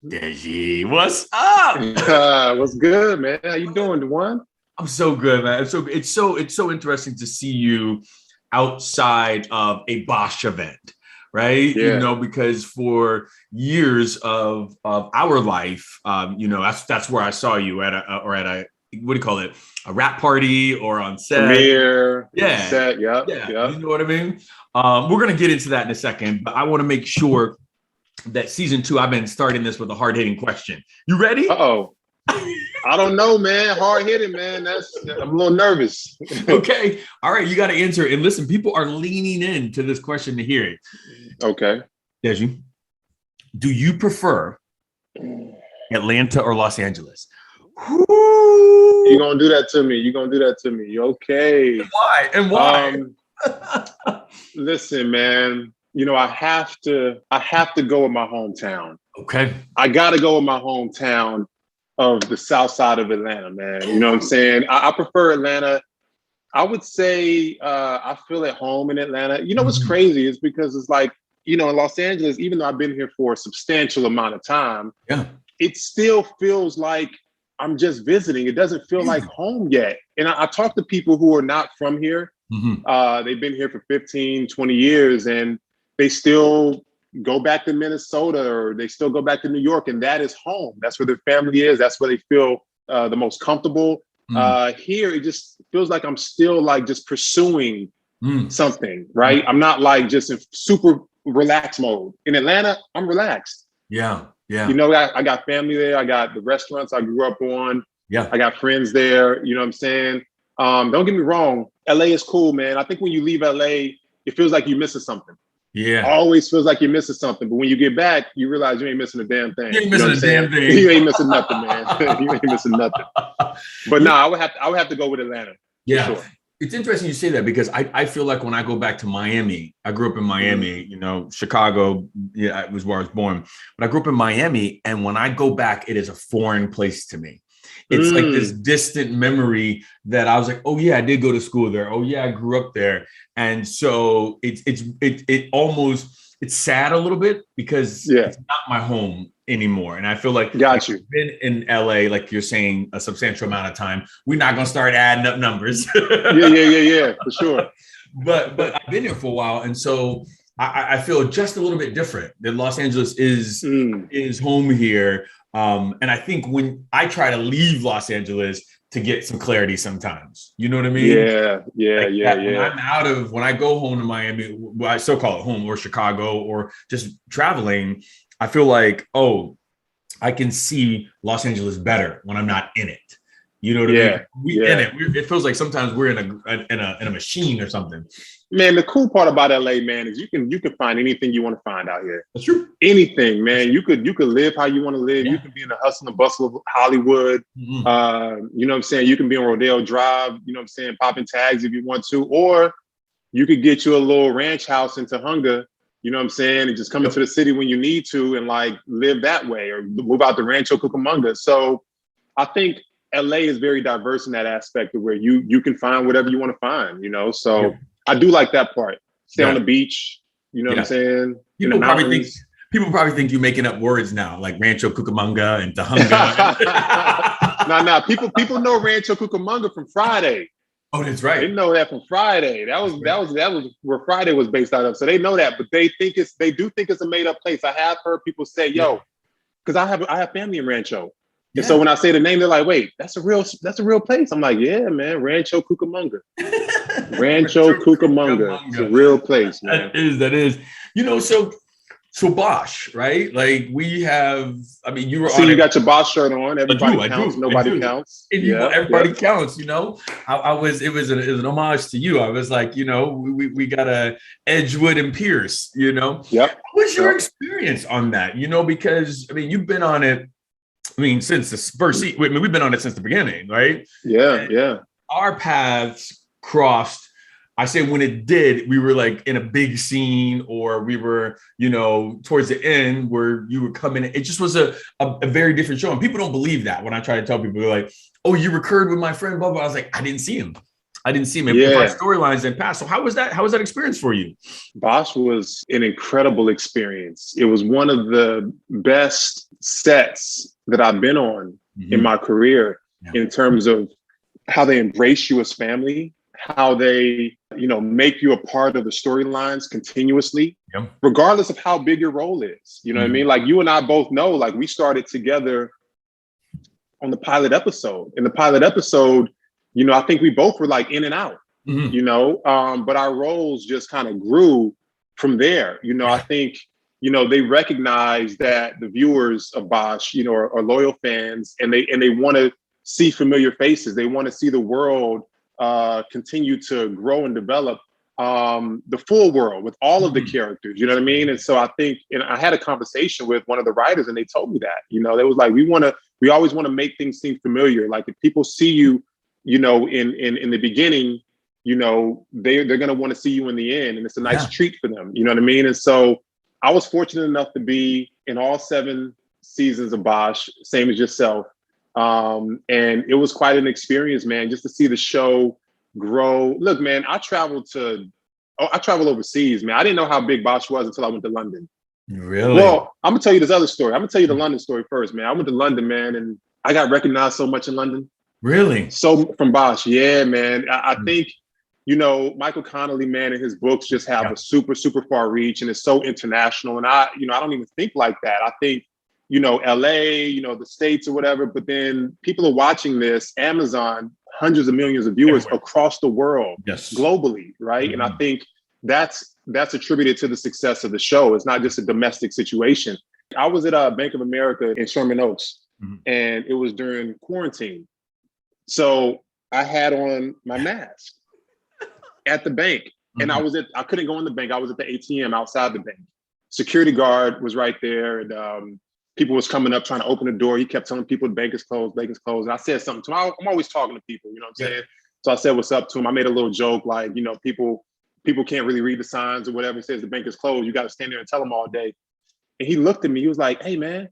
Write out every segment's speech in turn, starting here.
Deji, what's up? What's good, man? How you doing, DaJuan? I'm so good, man. It's so interesting to see you outside of a BOSCH event, right? Yeah. Because for years of our life, that's where I saw you at a what do you call it? A rap party or on set. Premiere, Yeah, set. Yep. yeah. Yep. You know what I mean? We're gonna get into that in a second, but I want to make sure that season 2, I've been starting this with a hard-hitting question. You ready? Uh-oh. I don't know, man. Hard hitting, man. I'm a little nervous. Okay. All right. You got to answer it. And listen, people are leaning in to this question to hear it. Okay. Deji, do you prefer Atlanta or Los Angeles? You're gonna do that to me. You're gonna do that to me. Okay. Why? And why? Listen, man. I have to go with my hometown. Okay. I gotta go with my hometown of the south side of Atlanta, man. You know what I'm saying? I prefer Atlanta. I would say I feel at home in Atlanta. You know what's crazy is because it's like, in Los Angeles, even though I've been here for a substantial amount of time, it still feels like I'm just visiting. It doesn't feel like home yet. And I talk to people who are not from here. They've been here for 15, 20 years, and they still go back to Minnesota or they still go back to New York, and that is home. That's where their family is. That's where they feel the most comfortable. Here, it just feels like I'm still like just pursuing something, right? I'm not like just in super relaxed mode. In Atlanta, I'm relaxed. Yeah. I got family there. I got the restaurants I grew up on. Yeah. I got friends there. You know what I'm saying? Don't get me wrong. LA is cool, man. I think when you leave LA, it feels like you're missing something. Yeah. Always feels like you're missing something. But when you get back, you realize you ain't missing a damn thing. You ain't missing a damn thing. You ain't missing nothing, man. You ain't missing nothing. But no, I would have to go with Atlanta. Yeah. Sure. It's interesting you say that because I feel like when I go back to Miami, I grew up in Miami, Chicago, it was where I was born, but I grew up in Miami. And when I go back, it is a foreign place to me. It's like this distant memory that I was like, oh yeah, I did go to school there. Oh yeah, I grew up there. And so it almost, it's sad a little bit because it's not my home anymore. And I feel like I've been in LA, like you're saying, a substantial amount of time. We're not going to start adding up numbers. Yeah, for sure. But I've been here for a while. And so I feel just a little bit different that Los Angeles is home here. And I think when I try to leave Los Angeles to get some clarity sometimes, you know what I mean? Yeah. When I go home to Miami, well, I still call it home, or Chicago, or just traveling, I feel like, oh, I can see Los Angeles better when I'm not in it. You know what I mean? In it. It feels like sometimes we're in a machine or something. Man, the cool part about LA, man, is you can find anything you want to find out here. That's true. Anything, man. You could live how you want to live. Yeah. You can be in the hustle and bustle of Hollywood. You know what I'm saying? You can be on Rodeo Drive, you know what I'm saying, popping tags if you want to. Or you could get you a little ranch house in Tahunga, you know what I'm saying, and just come into the city when you need to and like live that way, or move out to Rancho Cucamonga. So I think LA is very diverse in that aspect of where you can find whatever you want to find, So I do like that part. Stay on the beach, you know what I'm saying? People probably think you're making up words now, like Rancho Cucamonga and Tahunga. No. People know Rancho Cucamonga from Friday. Oh, that's right. They know that from Friday. That was where Friday was based out of. So they know that, but they do think it's a made up place. I have heard people say, "Yo," because I have family in Rancho. And so when I say the name, they're like, wait, that's a real place. I'm like, yeah, man, Rancho Cucamonga. Rancho Cucamonga. It's a real place, man. That is. So BOSCH, right? Like we have, you were you got your BOSCH shirt on. Everybody counts. Nobody counts. Everybody counts, it was an homage to you. I was like, we got a Edgewood and Pierce, Yep. What was your experience on that? Because you've been on it, since the first seat, we've been on it since the beginning, right? Yeah. Our paths crossed. I say when it did, we were like in a big scene, or we were, towards the end where you were coming. It just was a very different show. And people don't believe that when I try to tell people, they're like, oh, you recurred with my friend, blah, blah. I was like, I didn't see him. And our storylines didn't pass. So how was that experience for you? BOSCH was an incredible experience. It was one of the best sets that I've been on in my career in terms of how they embrace you as family, how they, make you a part of the storylines continuously, regardless of how big your role is. You know what I mean? Like you and I both know, like we started together on the pilot episode. In the pilot episode, I think we both were like in and out, but our roles just kind of grew from there. I think, they recognize that the viewers of BOSCH, are loyal fans, and they want to see familiar faces. They want to see the world continue to grow and develop, the full world with all of the characters. You know what I mean? And so I think, and I had a conversation with one of the writers, and they told me that, they was like, we always want to make things seem familiar. Like if people see you, in the beginning, they're going to want to see you in the end, and it's a nice treat for them. You know what I mean? And so I was fortunate enough to be in all 7 seasons of BOSCH, same as yourself. And it was quite an experience, man, just to see the show grow. Look, man, I traveled overseas, man. I didn't know how big BOSCH was until I went to London. Really? Well, I'm gonna tell you this other story. I'm gonna tell you the London story first, man. I went to London, man, and I got recognized so much in London. Really? So from BOSCH, yeah, man. I think, Michael Connolly, man, and his books just have a super, super far reach, and it's so international. And I don't even think like that. I think, LA, the States or whatever, but then people are watching this, Amazon, hundreds of millions of viewers across the world, globally, right? And I think that's attributed to the success of the show. It's not just a domestic situation. I was at Bank of America in Sherman Oaks, and it was during quarantine. So I had on my mask at the bank, and I couldn't go in the bank. I was at the ATM outside the bank. Security guard was right there, and people was coming up trying to open the door. He kept telling people the bank is closed, bank is closed. And I said something to him. I'm always talking to people, you know what I'm saying? So I said what's up to him. I made a little joke like, people can't really read the signs or whatever. It says the bank is closed. You got to stand there and tell them all day. And he looked at me. He was like, "Hey, man,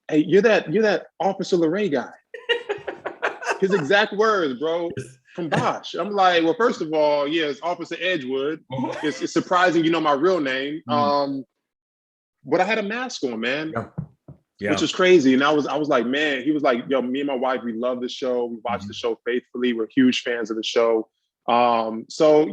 hey, you're that Officer LaRay guy." His exact words, bro, from BOSCH. I'm like, well, first of all, it's Officer Edgewood. It's surprising you know my real name. But I had a mask on, man, which was crazy. And I was like, man, he was like, yo, me and my wife, we love the show. We watch the show faithfully. We're huge fans of the show. So,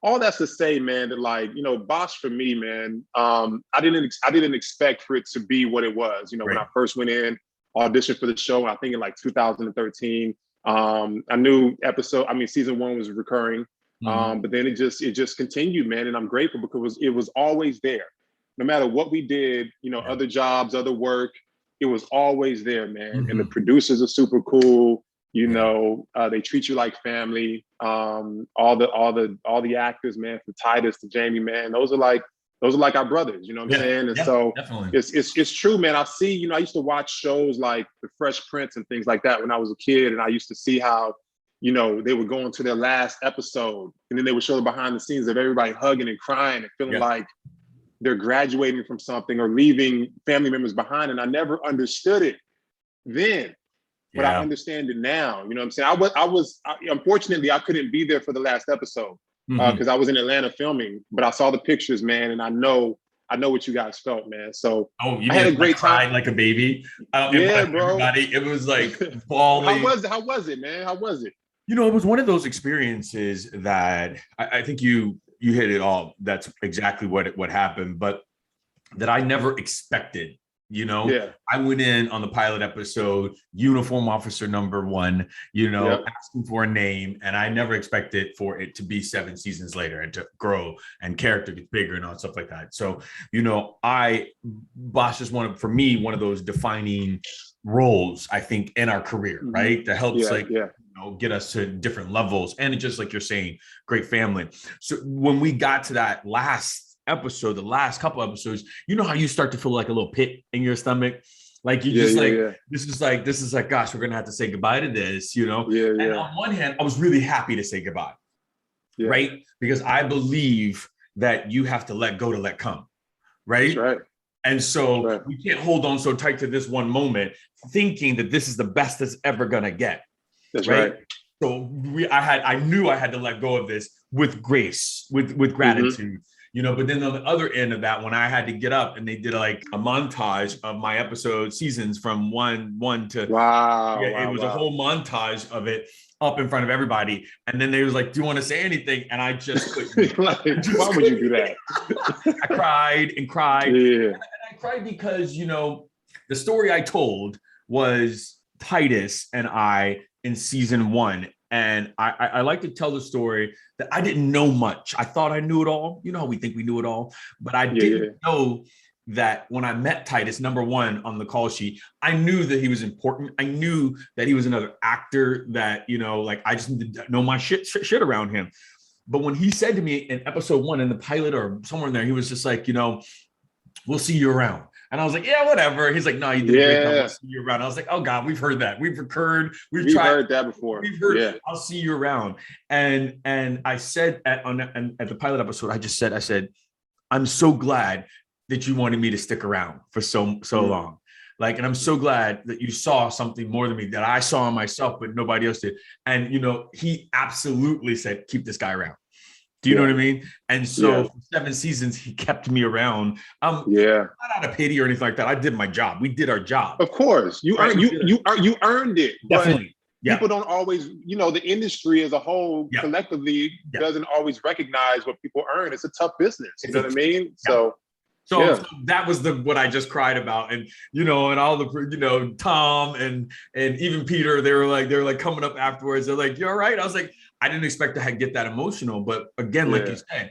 all that's to say, man, that like, BOSCH for me, man, I didn't expect for it to be what it was. When I first went in, auditioned for the show, I think in like 2013, I knew season 1 was recurring. But then it just continued, man. And I'm grateful because it was always there. No matter what we ddid, other jobs, other work, it was always there, man. And the producers are super cool. They treat you like family. All the actors, man, from Titus to Jamie, man, those are like our brothers. You know what I'm saying? And so definitely. It's true, man. I see. I used to watch shows like The Fresh Prince and things like that when I was a kid, and I used to see how, they would go into their last episode, and then they would show the behind the scenes of everybody hugging and crying and feeling like they're graduating from something or leaving family members behind. And I never understood it then, but I understand it now. You know what I'm saying? Unfortunately, I couldn't be there for the last episode because I was in Atlanta filming, but I saw the pictures, man. And I know what you guys felt, man. So I had a great time. Like a baby. Yeah, bro. Everybody. It was like bawling. How was it, man? How was it? It was one of those experiences that I think you hit it all. That's exactly what happened, but that I never expected. I went in on the pilot episode, uniform officer number 1, asking for a name, and I never expected for it to be 7 seasons later and to grow and character get bigger and all stuff like that. So, BOSCH is one of those defining roles, I think, in our career, right? That helps get us to different levels. And it's just like you're saying, great family. So when we got to that last episode, the last couple episodes, how you start to feel like a little pit in your stomach, like you this is like, gosh, we're gonna have to say goodbye to this, And on one hand, I was really happy to say goodbye, right? Because I believe that you have to let go to let come, right? That's right. And so we can't hold on so tight to this one moment, thinking that this is the best that's ever gonna get. That's right. So I knew I had to let go of this with grace, with gratitude. But then on the other end of that, when I had to get up and they did like a montage of my episode seasons from one to it was a whole montage of it up in front of everybody. And then they was like, do you want to say anything? And I just couldn't. Why would you do that? I cried and cried. Yeah. And I cried because, the story I told was Titus and I in season 1. And I like to tell the story that I didn't know much. I thought I knew it all. You know how we think we knew it all. But I didn't know that when I met Titus, number 1 on the call sheet, I knew that he was important. I knew that he was another actor that, I just need to know my shit around him. But when he said to me in episode 1 in the pilot or somewhere in there, he was just like, we'll see you around. And I was like, yeah, whatever. He's like, no, you did a great job. I'll see you around. I was like, oh God, we've heard that. We've heard that before. We've heard, I'll see you around. And I said at the pilot episode, I said, I'm so glad that you wanted me to stick around for so long. And I'm so glad that you saw something more than me that I saw in myself, but nobody else did. And, he absolutely said, keep this guy around. Do you know what I mean? And so for 7 seasons, he kept me around. Not out of pity or anything like that. I did my job. We did our job. Of course, you earned it. Definitely. People don't always, the industry as a whole collectively doesn't always recognize what people earn. It's a tough business. You know what I mean? So that was what I just cried about. And, and all the, Tom and even Peter, they were like coming up afterwards. They're like, you all right? I was like, I didn't expect to get that emotional. But again, like you said,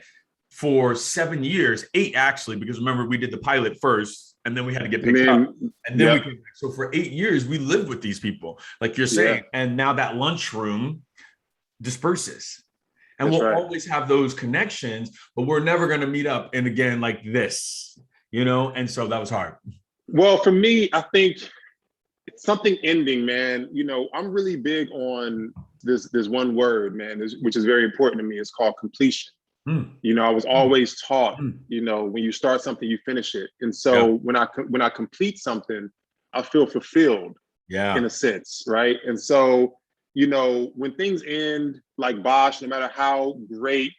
for 7 years, 8 actually, because remember, we did the pilot first and then we had to get picked up and then we came back. So for 8 years, we lived with these people, like you're saying. And now that lunchroom disperses. And we'll always have those connections, but we're never going to meet up and again like this, And so that was hard. Well, for me, I think it's something ending, man. I'm really big on this one word, man, which is very important to me. It's called completion. I was always taught, when you start something, you finish it. And so when I complete something, I feel fulfilled in a sense, right? And so when things end like BOSCH, no matter how great,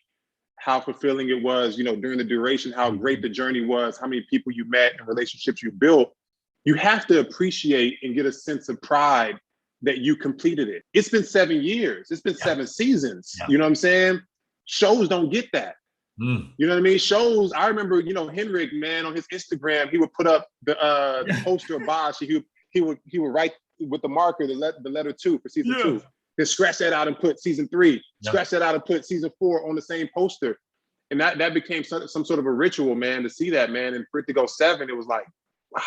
how fulfilling it was, during the duration, how great the journey was, how many people you met and relationships you built, you have to appreciate and get a sense of pride that you completed it. It's been 7 years. It's been 7 seasons. You know what I'm saying? Shows don't get that. You know what I mean? Shows, I remember, Henrik, man, on his Instagram, he would put up the poster of BOSCH. He would write with the marker, the letter 2 for season 2. Then scratch that out and put season 3. Scratch that out and put season 4 on the same poster. And that became some sort of a ritual, man, to see that, man. And for it to go 7, it was like, wow.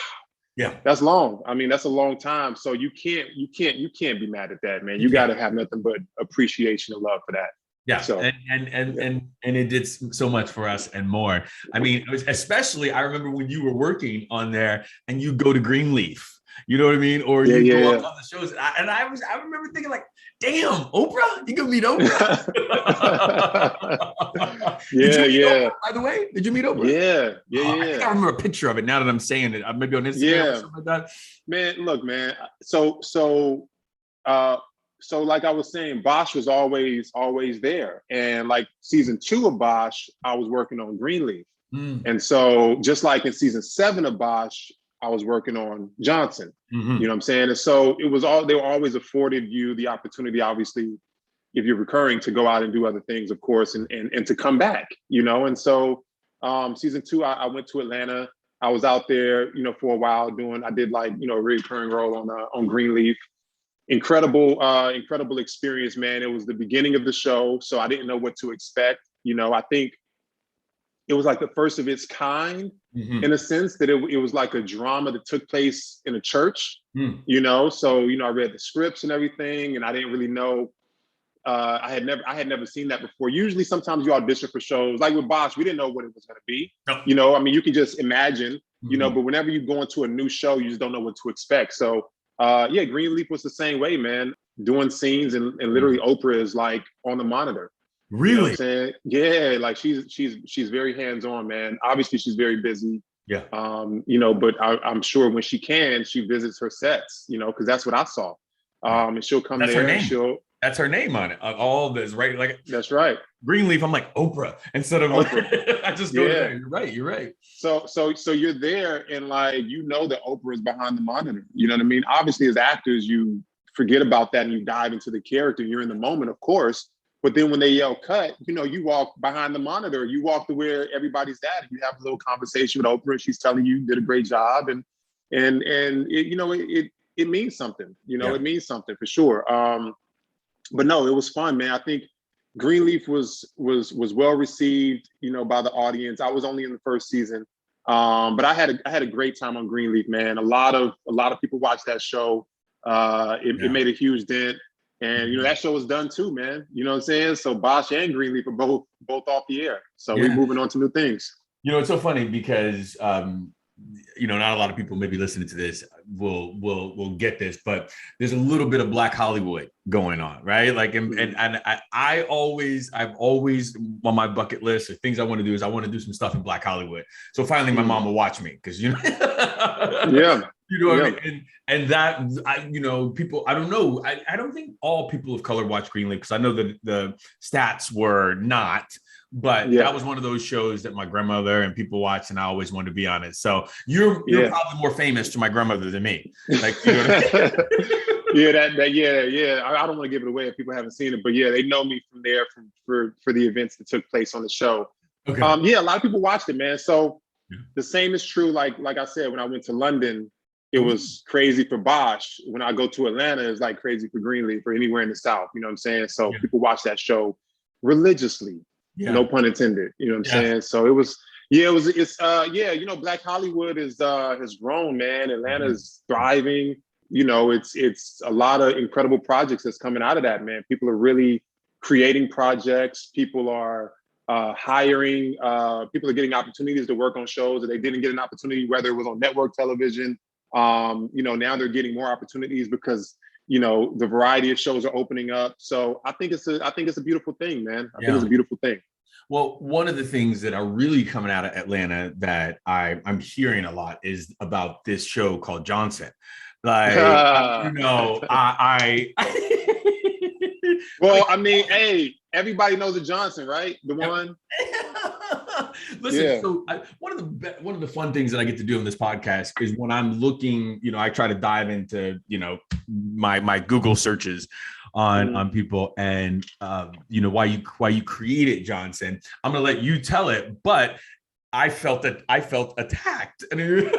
Yeah, that's long. I mean, that's a long time. So you can't be mad at that, man. You got to have nothing but appreciation and love for that. Yeah, so, and it did so much for us and more. I mean, especially I remember when you were working on there and you go to Greenleaf. You know what I mean? Or you go up on the shows. And I remember thinking like, damn, Oprah? You can meet Oprah? Oprah, by the way? Did you meet Oprah? I think I remember a picture of it now that I'm saying it. Maybe on Instagram or something like that. Man, look, man. So like I was saying, BOSCH was always there. And like season 2 of BOSCH, I was working on Greenleaf. And so just like in season 7 of BOSCH, I was working on Johnson, you know what I'm saying? And so they were always afforded you the opportunity, obviously, if you're recurring, to go out and do other things, of course, and to come back, And so season 2, I went to Atlanta. I was out there, for a while I did like, a recurring role on Greenleaf. Incredible experience, man. It was the beginning of the show, so I didn't know what to expect. I think it was like the first of its kind in a sense that it was like a drama that took place in a church, So, I read the scripts and everything, and I didn't really know. I had never seen that before. Usually, sometimes you audition for shows like with BOSCH, we didn't know what it was going to be. I mean, you can just imagine, but whenever you go into a new show, you just don't know what to expect. So, Greenleaf was the same way, man. Doing scenes and literally Oprah is like on the monitor. Really? You know what I'm saying? Yeah, like she's very hands-on, man. Obviously, she's very busy. Yeah. But I'm sure when she can, she visits her sets, because that's what I saw. And she'll come there and That's her name on it. All this, right? Like That's right. Greenleaf, I'm like Oprah instead of Oprah. I just go to there. You're right. You're right. So you're there, and like that Oprah is behind the monitor. You know what I mean? Obviously, as actors, you forget about that and you dive into the character. You're in the moment, of course. But then when they yell cut, you walk behind the monitor. You walk to where everybody's at. You have a little conversation with Oprah. She's telling you did a great job, and it means something. It means something for sure. But no, it was fun, man. I think Greenleaf was well received, by the audience. I was only in the first season, but I had a great time on Greenleaf, man. A lot of people watched that show. It made a huge dent, and that show was done too, man. You know what I'm saying? So BOSCH and Greenleaf are both off the air. So we're moving on to new things. It's so funny because not a lot of people maybe listening to this will get this, but there's a little bit of Black Hollywood going on, right? Like, and I've always on my bucket list of things I want to do is I want to do some stuff in Black Hollywood. So finally, my mom will watch me because yeah. What I mean? And that, people, I don't know. I don't think all people of color watch Greenleaf because I know that the stats were not, but that was one of those shows that my grandmother and people watched, and I always wanted to be on it. So you're probably more famous to my grandmother than me. Like, what I mean? I don't want to give it away if people haven't seen it, but they know me from there for the events that took place on the show. Okay. A lot of people watched it, man. So the same is true. Like I said, when I went to London, it was crazy for BOSCH. When I go to Atlanta, it's like crazy for Greenleaf or anywhere in the South. You know what I'm saying? So people watch that show religiously. Yeah. No pun intended. You know what I'm saying? So Black Hollywood has grown, man. Atlanta's thriving. It's a lot of incredible projects that's coming out of that, man. People are really creating projects. People are hiring. People are getting opportunities to work on shows that they didn't get an opportunity, whether it was on network television. Now they're getting more opportunities because the variety of shows are opening up. So I think it's a beautiful thing, man. I think it's a beautiful thing. Well, one of the things that are really coming out of Atlanta that I'm hearing a lot is about this show called Johnson. Like, I well, I mean, hey, everybody knows the Johnson, right? The one. Listen, so one of the fun things that I get to do on this podcast is when I'm looking, I try to dive into, my Google searches on people and, why you created Johnson. I'm going to let you tell it, but I felt attacked. I mean,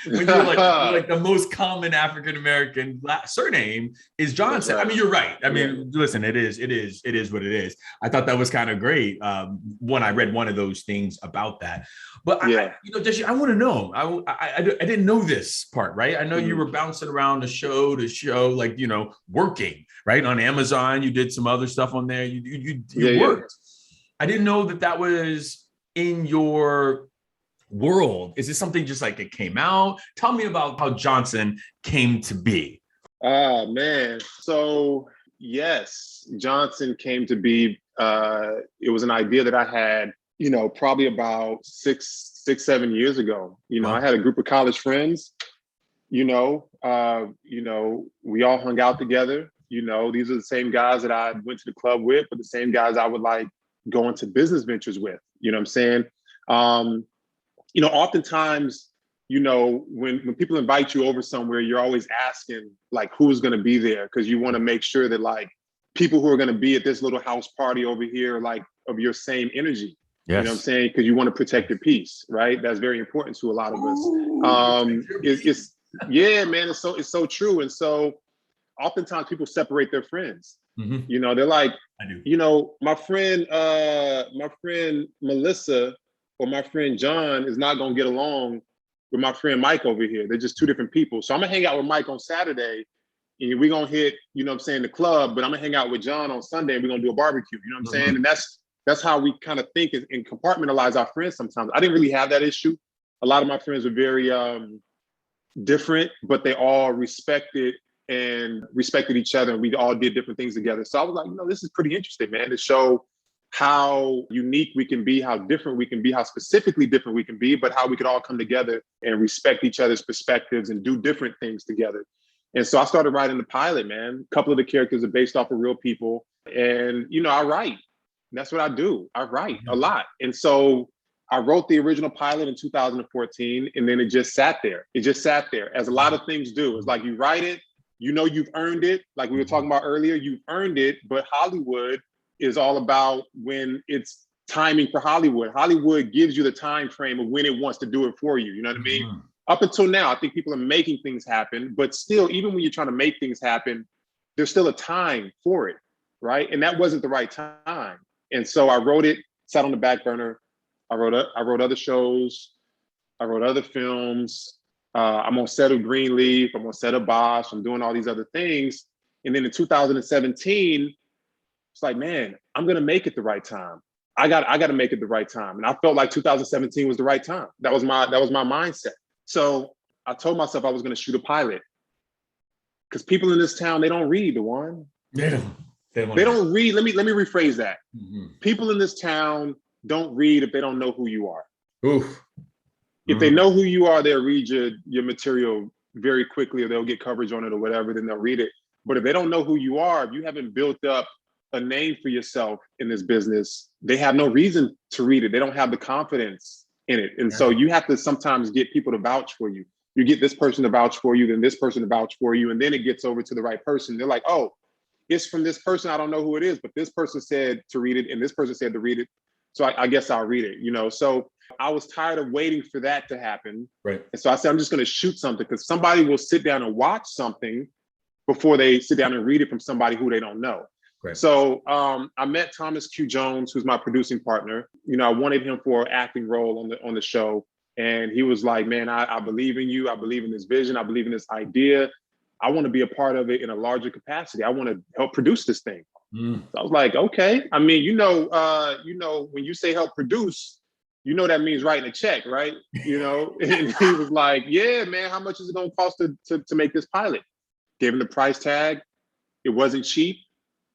when you're like the most common African-American surname is Johnson. Right. I mean, you're right. I mean, listen, it is what it is. I thought that was kind of great when I read one of those things about that. But Deji, I want to know, I didn't know this part, right? I know you were bouncing around show to show, like, working, right? On Amazon, you did some other stuff on there. You worked. I didn't know that was in your world. Is this something just like it came out? Tell me about how Johnson came to be. Man. So yes, Johnson came to be. It was an idea that I had, probably about six, 7 years ago. Wow. I had a group of college friends. We all hung out together. These are the same guys that I went to the club with, but the same guys I would like go into business ventures with. You know what I'm saying? Oftentimes, when people invite you over somewhere, you're always asking like who's going to be there, because you want to make sure that like people who are going to be at this little house party over here are like of your same energy. Yes. You know what I'm saying? Because you want to protect your peace, right? That's very important to a lot of us. It's so true. And so oftentimes people separate their friends. Mm-hmm. They're like, my friend Melissa or my friend John is not going to get along with my friend Mike over here. They're just two different people. So I'm going to hang out with Mike on Saturday and we're going to hit, the club, but I'm going to hang out with John on Sunday and we're going to do a barbecue. You know what I'm saying? And that's how we kind of think and compartmentalize our friends sometimes. I didn't really have that issue. A lot of my friends were very different, but they all respected each other, and we all did different things together. So I was like, this is pretty interesting, man, to show how unique we can be, how different we can be, how specifically different we can be, but how we could all come together and respect each other's perspectives and do different things together. And so I started writing the pilot, man. A couple of the characters are based off of real people. And, I write. That's what I do. I write a lot. And so I wrote the original pilot in 2014, and then it just sat there. It just sat there, as a lot of things do. It's like you write it, you've earned it. Like we were talking about earlier, you've earned it. But Hollywood is all about when it's timing for Hollywood. Hollywood gives you the time frame of when it wants to do it for you. You know what I mean? Up until now, I think people are making things happen. But still, even when you're trying to make things happen, there's still a time for it, right? And that wasn't the right time. And so I wrote it, sat on the back burner. I wrote other shows. I wrote other films. I'm on set of Greenleaf. I'm on set of BOSCH. I'm doing all these other things. And then in 2017, it's like, man, I'm gonna make it the right time. I got to make it the right time. And I felt like 2017 was the right time. That was my mindset. So I told myself I was gonna shoot a pilot. Because people in this town, they don't read, DaJuan. They don't read. Let me rephrase that. People in this town don't read if they don't know who you are. Oof. If they know who you are, they'll read your material very quickly, or they'll get coverage on it or whatever, then they'll read it. But if they don't know who you are, if you haven't built up a name for yourself in this business, they have no reason to read it. They don't have the confidence in it. And so you have to sometimes get people to vouch for you. You get this person to vouch for you, then this person to vouch for you, and then it gets over to the right person. They're like, oh, it's from this person. I don't know who it is, but this person said to read it, and this person said to read it. So I guess I'll read it, So I was tired of waiting for that to happen. Right. And so I said, I'm just going to shoot something, because somebody will sit down and watch something before they sit down and read it from somebody who they don't know. Right. So I met Thomas Q. Jones, who's my producing partner. I wanted him for an acting role on the show. And he was like, man, I believe in you. I believe in this vision. I believe in this idea. I want to be a part of it in a larger capacity. I want to help produce this thing. So I was like, okay. I mean, when you say help produce, that means writing a check, right? And he was like, yeah, man, how much is it going to cost to make this pilot? Gave him the price tag. It wasn't cheap.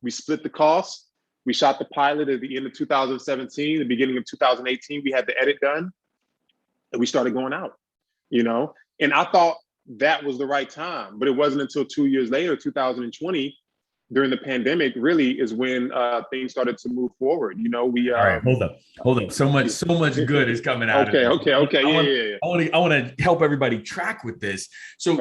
We split the cost. We shot the pilot at the end of 2017, the beginning of 2018. We had the edit done, and we started going out, And I thought that was the right time, but it wasn't until 2 years later, 2020, during the pandemic, really is when things started to move forward. All right, hold up. So much good is coming out. Okay. I want to help everybody track with this. So,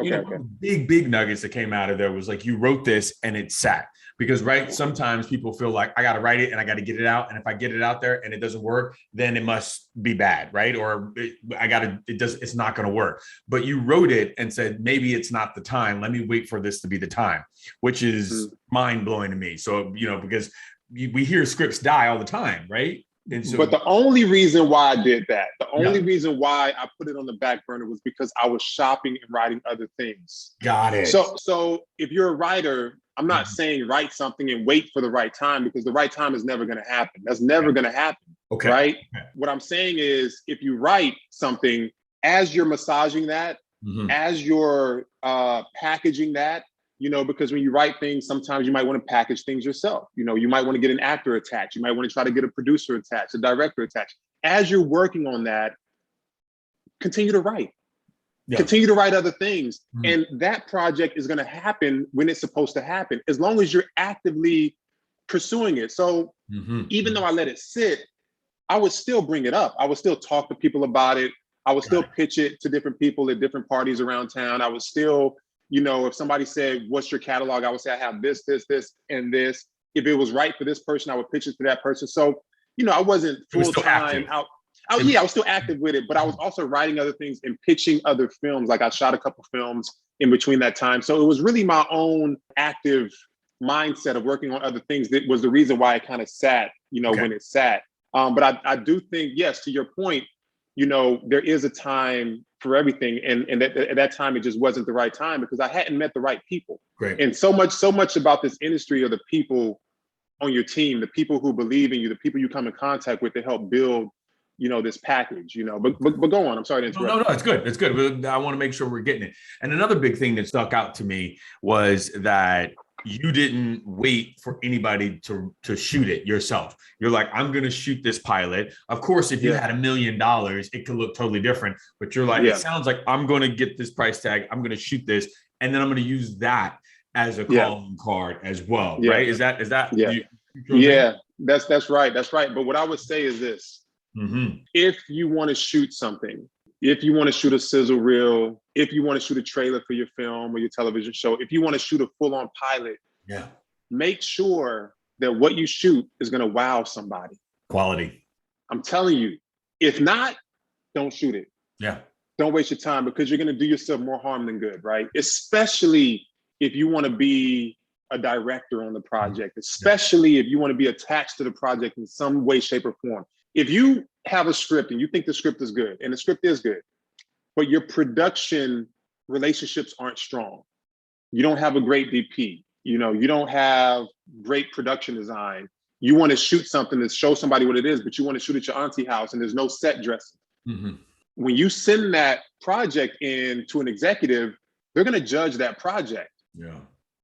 big nuggets that came out of there was like, you wrote this and it sat. Because sometimes people feel like I got to write it and I got to get it out. And if I get it out there and it doesn't work, then it must be bad, right? Or it's not going to work. But you wrote it and said, maybe it's not the time. Let me wait for this to be the time, which is mind blowing to me. So, because we hear scripts die all the time, right? And so, but the only reason why I did that, the only reason why I put it on the back burner was because I was shopping and writing other things. Got it. So if you're a writer, I'm not saying write something and wait for the right time, because the right time is never going to happen. That's never going to happen. Okay. Right. Okay. What I'm saying is, if you write something, as you're massaging that, as you're packaging that, because when you write things, sometimes you might want to package things yourself. You might want to get an actor attached. You might want to try to get a producer attached, a director attached. As you're working on that, continue to write. Yeah. Continue to write other things. And that project is going to happen when it's supposed to happen, as long as you're actively pursuing it. So even though I let it sit, I would still bring it up. I would still talk to people about it. I would still pitch it to different people at different parties around town. I would still, if somebody said, what's your catalog? I would say, I have this, and this. If it was right for this person, I would pitch it to that person. So, I wasn't full-time out. I was still active with it, but I was also writing other things and pitching other films. Like I shot a couple films in between that time. So it was really my own active mindset of working on other things that was the reason why it kind of sat, when it sat. But I do think, yes, to your point, there is a time for everything. And at that time, it just wasn't the right time, because I hadn't met the right people. Great. And so much about this industry are the people on your team, the people who believe in you, the people you come in contact with to help build this package, but go on. I'm sorry to interrupt. No, it's good. It's good. I want to make sure we're getting it. And another big thing that stuck out to me was that you didn't wait for anybody to shoot it yourself. You're like, I'm going to shoot this pilot. Of course, if you had $1 million, it could look totally different, but you're like, it sounds like I'm going to get this price tag. I'm going to shoot this. and then I'm going to use that as a calling card as well, right? Is that yeah, yeah, that's right, that's right. But what I would say is this: if you want to shoot something, if you want to shoot a sizzle reel, if you want to shoot a trailer for your film or your television show, if you want to shoot a full-on pilot, make sure that what you shoot is going to wow somebody. Quality. I'm telling you, if not, don't shoot it. Yeah. Don't waste your time, because you're going to do yourself more harm than good, right? Especially if you want to be a director on the project, especially if you want to be attached to the project in some way, shape, or form. If you have a script and you think the script is good, and the script is good, but your production relationships aren't strong, you don't have a great DP, you don't have great production design, you want to shoot something to show somebody what it is, but you want to shoot at your auntie house and there's no set dressing. When you send that project in to an executive, they're going to judge that project. Yeah.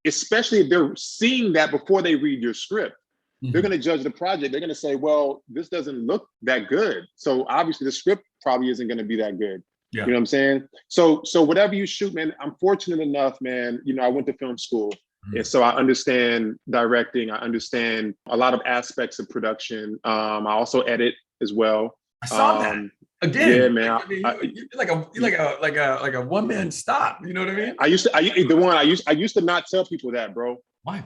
Especially if they're seeing that before they read your script. They're going to judge the project. They're going to say, well, this doesn't look that good. So obviously the script probably isn't going to be that good. Yeah. You know what I'm saying? So whatever you shoot, man, I'm fortunate enough, man, I went to film school. And so I understand directing. I understand a lot of aspects of production. I also edit as well. I saw that. Again, yeah, man. Like a one man stop. You know what I mean? I used to not tell people that, bro. Why?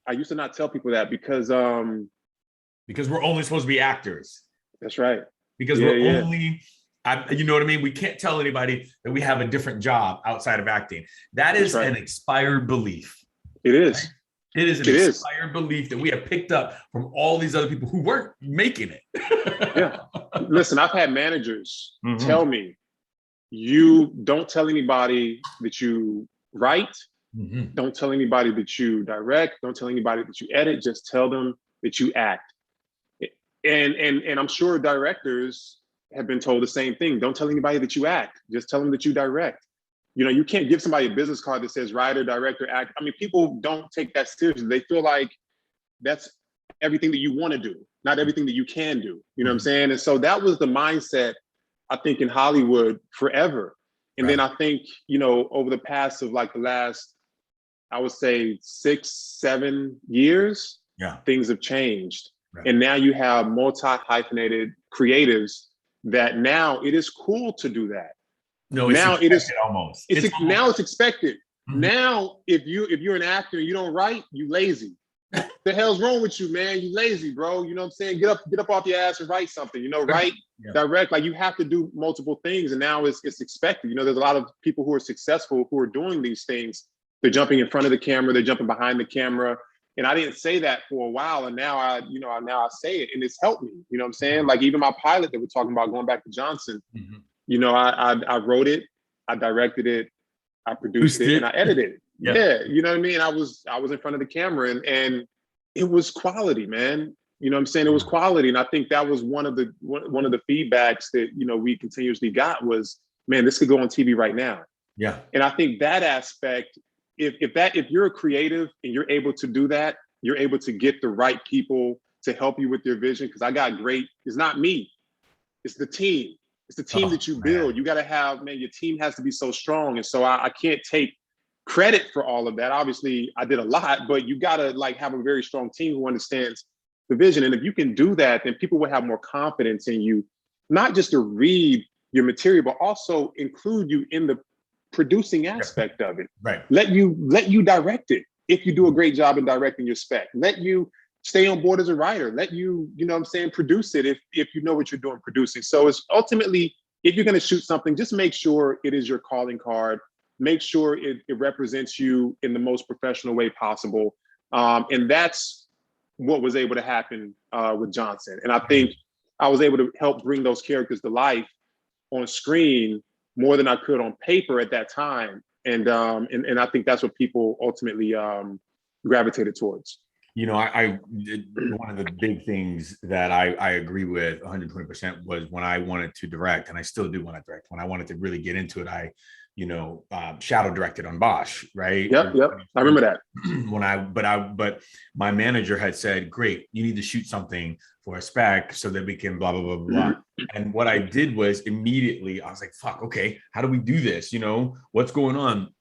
I used to not tell people that because we're only supposed to be actors. That's right. Because we're only, you know what I mean? We can't tell anybody that we have a different job outside of acting. That is an expired belief. It is. Right? It is an expired belief that we have picked up from all these other people who weren't making it. Yeah. Listen, I've had managers tell me, you don't tell anybody that you write. Don't tell anybody that you direct. Don't tell anybody that you edit. Just tell them that you act. And I'm sure directors have been told the same thing. Don't tell anybody that you act. Just tell them that you direct. You can't give somebody a business card that says writer, director, act. I mean, people don't take that seriously. They feel like that's everything that you want to do, not everything that you can do. You know what I'm saying? And so that was the mindset, I think, in Hollywood forever. And then I think, over the past of like the last, I would say 6-7 years, things have changed. Right. And now you have multi-hyphenated creatives that now it is cool to do that. No, it's now it is almost. Now it's expected. Now, if you're an actor and you don't write, you lazy. The hell's wrong with you, man? You lazy, bro. You know what I'm saying? Get up off your ass and write something. Write, direct. Like, you have to do multiple things, and now it's expected. There's a lot of people who are successful who are doing these things. They're jumping in front of the camera. They're jumping behind the camera. And I didn't say that for a while, and now I say it, and it's helped me. You know what I'm saying? Like, even my pilot that we're talking about, going back to Johnson. I wrote it, I directed it, I produced it, and I edited it. Yeah, you know what I mean? I was in front of the camera, and it was quality, man. You know what I'm saying? It was quality. And I think that was one of the feedbacks that, we continuously got was, man, this could go on TV right now. Yeah. And I think that aspect, if you're a creative and you're able to do that, you're able to get the right people to help you with your vision. Because it's not me, it's the team. It's the team that you build. You got to have, man, your team has to be so strong. And so I can't take credit for all of that. Obviously, I did a lot, but you got to have a very strong team who understands the vision. And if you can do that, then people will have more confidence in you, not just to read your material, but also include you in the producing aspect of it. Right. Let you direct it if you do a great job in directing your spec. Let you stay on board as a writer. Let you, produce it if you know what you're doing producing. So it's ultimately, if you're going to shoot something, just make sure it is your calling card. Make sure it represents you in the most professional way possible. And that's what was able to happen with Johnson. And I think I was able to help bring those characters to life on screen more than I could on paper at that time. And I think that's what people ultimately gravitated towards. One of the big things that I agree with 120% was when I wanted to direct, and I still do want to direct. When I wanted to really get into it, I shadow directed on BOSCH, right? Yep. I remember that. But my manager had said, great, you need to shoot something for a spec so that we can blah, blah, blah, blah. And what I did was immediately, I was like, fuck, okay, how do we do this? What's going on?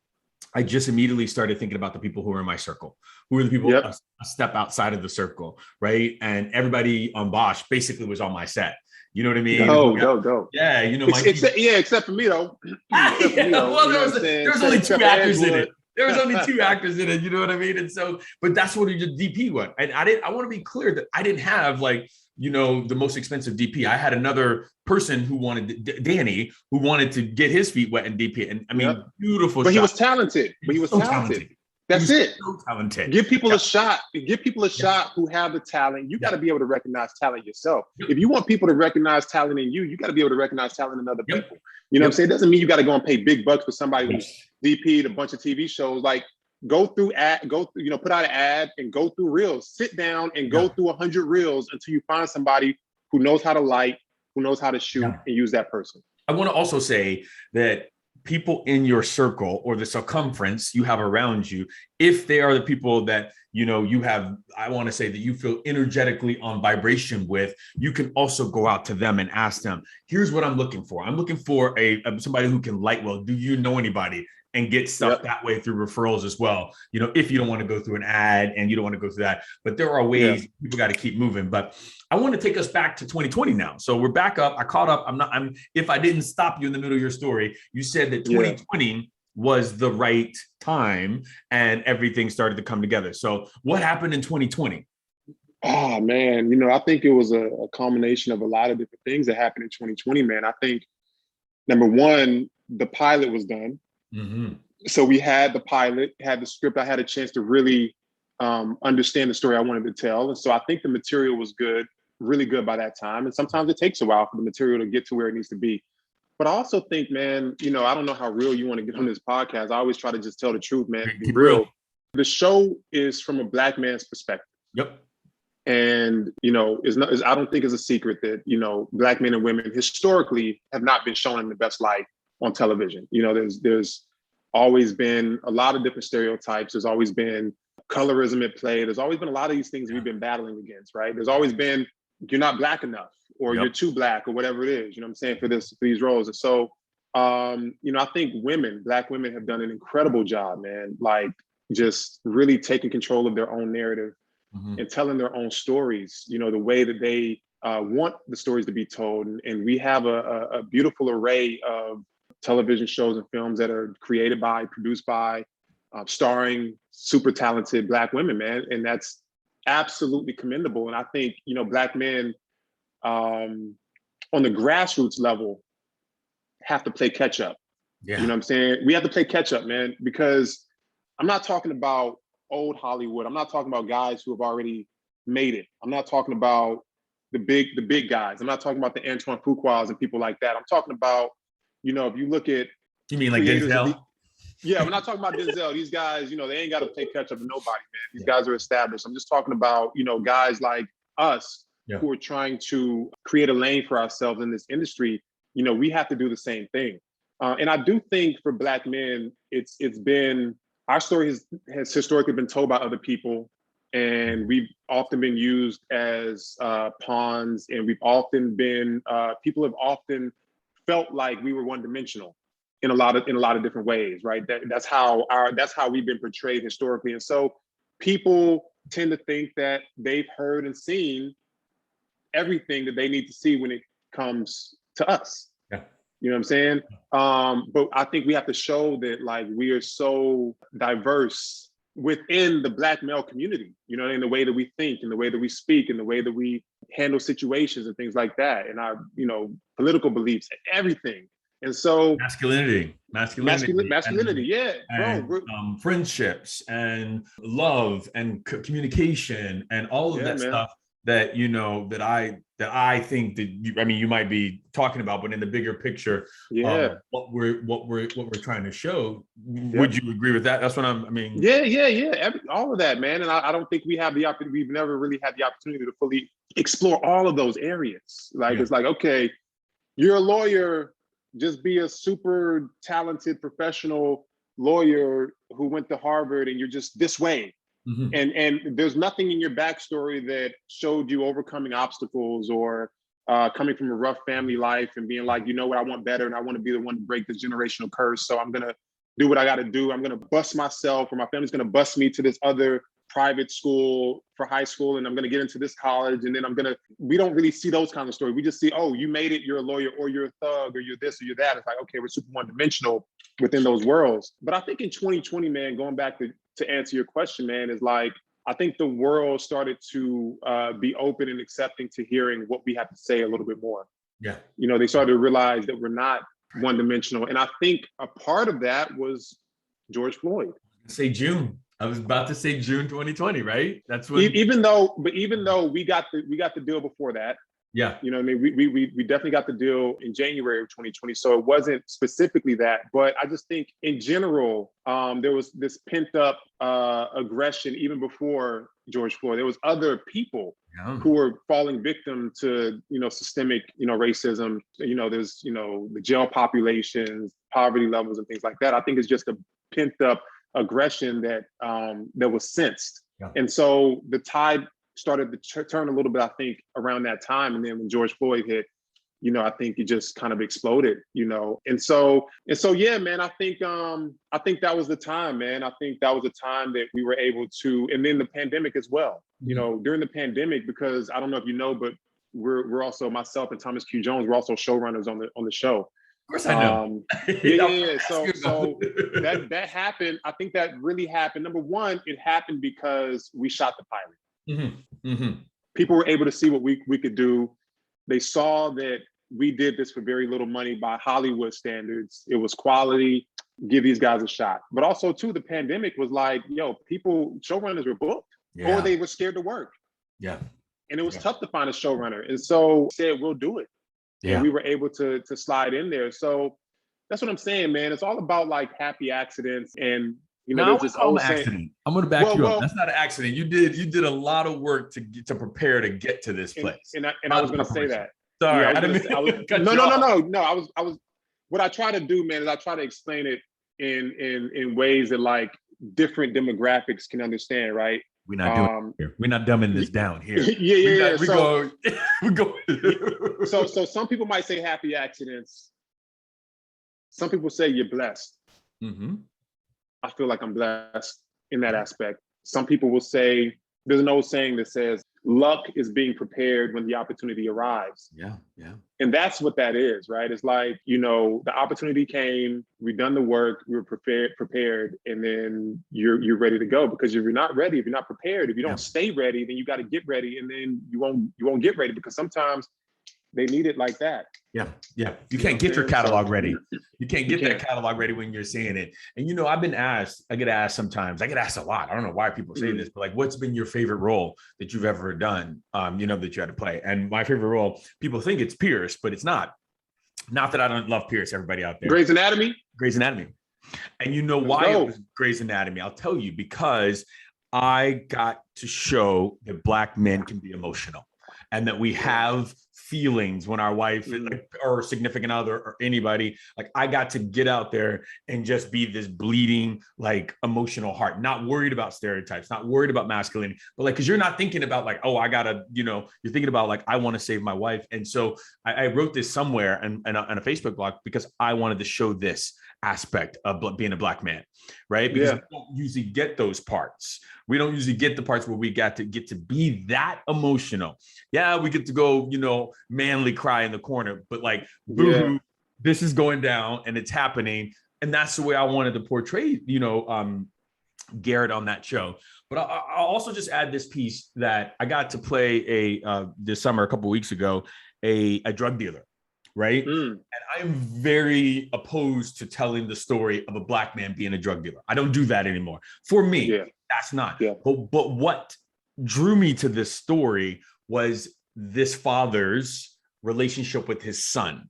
I just immediately started thinking about the people who are in my circle, who are the people Yep. a step outside of the circle, right? And everybody on BOSCH basically was on my set. You know what I mean? Go. Yeah, my team. Except for me though. Except for me Yeah, though. well, You know what I'm saying? there was only two Except for actors in Edgewood. it. There was only two actors in it. You know what I mean? And so, but that's what the DP was. And I want to be clear that I didn't have like, the most expensive DP. I had another person who wanted, Danny, who wanted to get his feet wet in DP. And I mean, Yep. beautiful But shot. he was talented. He was so talented. That's it. So talented. Give people a shot. Give people a shot who have the talent. You got to be able to recognize talent yourself. If you want people to recognize talent in you, you got to be able to recognize talent in other people. You know what I'm saying? It doesn't mean you got to go and pay big bucks for somebody who's DP'd a bunch of TV shows. Like put out an ad and go through reels. Sit down and go through 100 reels until you find somebody who knows how to light, who knows how to shoot, and use that person. I want to also say that people in your circle or the circumference you have around you, if they are the people that you have, I want to say that you feel energetically on vibration with, you can also go out to them and ask them, here's what I'm looking for. I'm looking for somebody who can light well. Do you know anybody? And get stuff that way through referrals as well. If you don't want to go through an ad and you don't want to go through that, but there are ways people got to keep moving. But I want to take us back to 2020 now. So we're back up. I caught up. If I didn't stop you in the middle of your story, you said that 2020 was the right time and everything started to come together. So what happened in 2020? Oh man, I think it was a culmination of a lot of different things that happened in 2020, man. I think number one, the pilot was done. Mm-hmm. So we had the pilot, had the script. I had a chance to really understand the story I wanted to tell. And so I think the material was good, really good by that time. And sometimes it takes a while for the material to get to where it needs to be. But I also think, man, I don't know how real you want to get on this podcast. I always try to just tell the truth, man. Be real. The show is from a Black man's perspective. Yep. And, I don't think it's a secret that, Black men and women historically have not been shown in the best light on television. There's always been a lot of different stereotypes. There's always been colorism at play. There's always been a lot of these things we've been battling against, right? There's always been, you're not Black enough, or you're too Black, or whatever it is, what I'm saying, for these roles. And so, I think Black women have done an incredible job, man, like just really taking control of their own narrative and telling their own stories, the way that they want the stories to be told. And we have a beautiful array of television shows and films that are created by, produced by, starring super talented Black women, man. And that's absolutely commendable. And I think, Black men on the grassroots level have to play catch up. Yeah. You know what I'm saying? We have to play catch up, man, because I'm not talking about old Hollywood. I'm not talking about guys who have already made it. I'm not talking about the big guys. I'm not talking about the Antoine Fuquas and people like that. I'm talking about, if you look at, you mean like Denzel? We're not talking about Denzel. These guys, they ain't got to play catch up to nobody, man. These guys are established. I'm just talking about, guys like us who are trying to create a lane for ourselves in this industry. We have to do the same thing. And I do think for Black men, it's been, our story has historically been told by other people, and we've often been used as pawns, and we've often been, people have often felt like we were one-dimensional in a lot of different ways, right? That's how we've been portrayed historically. And so people tend to think that they've heard and seen everything that they need to see when it comes to us. Yeah. You know what I'm saying? But I think we have to show that like we are so diverse within the Black male community, in the way that we think, in the way that we speak, in the way that we handle situations and things like that, and our, political beliefs, everything. And so masculinity, yeah, and, bro. Friendships and love and communication and all of that stuff that that I think that you might be talking about, but in the bigger picture, what we're trying to show. Would you agree with that? That's what Yeah. All of that, man. And I don't think we have the opportunity. We've never really had the opportunity to fully explore all of those areas. Like it's like, okay, you're a lawyer. Just be a super talented professional lawyer who went to Harvard, and you're just this way. Mm-hmm. And there's nothing in your backstory that showed you overcoming obstacles or coming from a rough family life and being like, I want better, and I want to be the one to break this generational curse. So I'm gonna, do what I got to do. I'm going to bust myself, or my family's going to bust me to this other private school for high school, and I'm going to get into this college, and then we don't really see those kind of stories. We just see, oh, you made it, you're a lawyer, or you're a thug, or you're this, or you're that. It's like, okay, we're super one-dimensional within those worlds. But I think in 2020, man, going back to answer your question, man, is like, I think the world started to be open and accepting to hearing what we have to say a little bit more. Yeah. You know, they started to realize that we're not one-dimensional. And I think a part of that was George Floyd. Say June. I was about to say June 2020, right? That's when even though we got the deal before that. Yeah. You know what I mean? We definitely got the deal in January of 2020. So it wasn't specifically that, but I just think in general, there was this pent up aggression even before George Floyd. There was other people who were falling victim to, you know, systemic, you know, racism. You know, there's, you know, the jail populations, poverty levels and things like that. I think it's just a pent up aggression that was sensed. Yeah. And so the tide started to turn a little bit, I think, around that time. And then when George Floyd hit, you know, I think it just kind of exploded, you know. And so, yeah, man, I think that was the time, man. I think that was the time that we were able to, and then the pandemic as well, you know, during the pandemic, because I don't know if you know, but we're also, myself and Thomas Q. Jones, we're also showrunners on the show. Of course I know. Yeah. So that happened. I think that really happened. Number one, it happened because we shot the pilot. Mm-hmm. Mm-hmm. People were able to see what we could do. They saw that we did this for very little money by Hollywood standards. It was quality. Give these guys a shot. But also, too, the pandemic was like, yo, showrunners were booked, or they were scared to work. Yeah. And it was tough to find a showrunner. And so said, we'll do it. Yeah. And we were able to slide in there. So that's what I'm saying, man. It's all about like happy accidents. And you know, there's this old accident. I'm going to back you up. That's not an accident. You did a lot of work to prepare to get to this place. And I was going to say that. Sorry, no. What I try to do, man, is I try to explain it in ways that like different demographics can understand, right? We're not doing here. We're not dumbing this down here. We go. So some people might say happy accidents. Some people say you're blessed. Mm-hmm. I feel like I'm blessed in that aspect. Some people will say, there's an old saying that says, luck is being prepared when the opportunity arrives. Yeah. And that's what that is, right? It's like, you know, the opportunity came, we've done the work, we were prepared, and then you're ready to go. Because if you're not ready, if you're not prepared, if you don't stay ready, then you got to get ready, and then you won't get ready, because sometimes they need it like that. Yeah. You can't get your catalog ready. You can't get that catalog ready when you're seeing it. And, you know, I get asked sometimes, I get asked a lot. I don't know why people say this, but like, what's been your favorite role that you've ever done, you know, that you had to play? And my favorite role, people think it's Pierce, but it's not. Not that I don't love Pierce, everybody out there. Grey's Anatomy. And you know why it was Grey's Anatomy? I'll tell you, because I got to show that Black men can be emotional and that we have feelings when our wife or significant other or anybody, like I got to get out there and just be this bleeding, like emotional heart, not worried about stereotypes, not worried about masculinity, but like, cause you're not thinking about like, oh, I gotta, you know, you're thinking about like, I want to save my wife. And so I wrote this somewhere and a Facebook blog because I wanted to show this aspect of being a Black man, right? Because we don't usually get those parts. We don't usually get the parts where we get to be that emotional. Yeah, we get to go, you know, manly cry in the corner, but like, boo, this is going down and it's happening. And that's the way I wanted to portray, you know, Garrett on that show. But I'll also just add this piece that I got to play this summer, a couple of weeks ago, a drug dealer. Right. And I'm very opposed to telling the story of a Black man being a drug dealer. I don't do that anymore. For me, that's not. But what drew me to this story was this father's relationship with his son.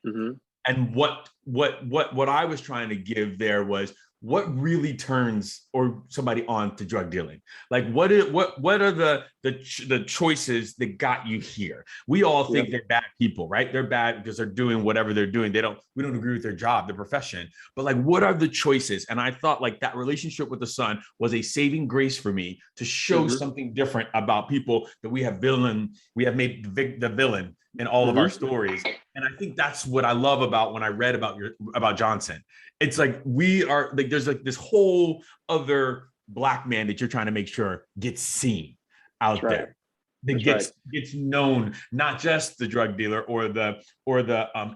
Mm-hmm. And what I was trying to give there was what really turns or somebody on to drug dealing. Like what are the choices that got you here? We all think they're bad people, right? They're bad because they're doing whatever they're doing. We don't agree with their job, their profession, but like, what are the choices? And I thought like that relationship with the son was a saving grace for me to show something different about people that we have made the villain in all of our stories. And I think that's what I love about when I read about Johnson. It's like we are like there's like this whole other black man that you're trying to make sure gets seen out there. That gets known, not just the drug dealer or the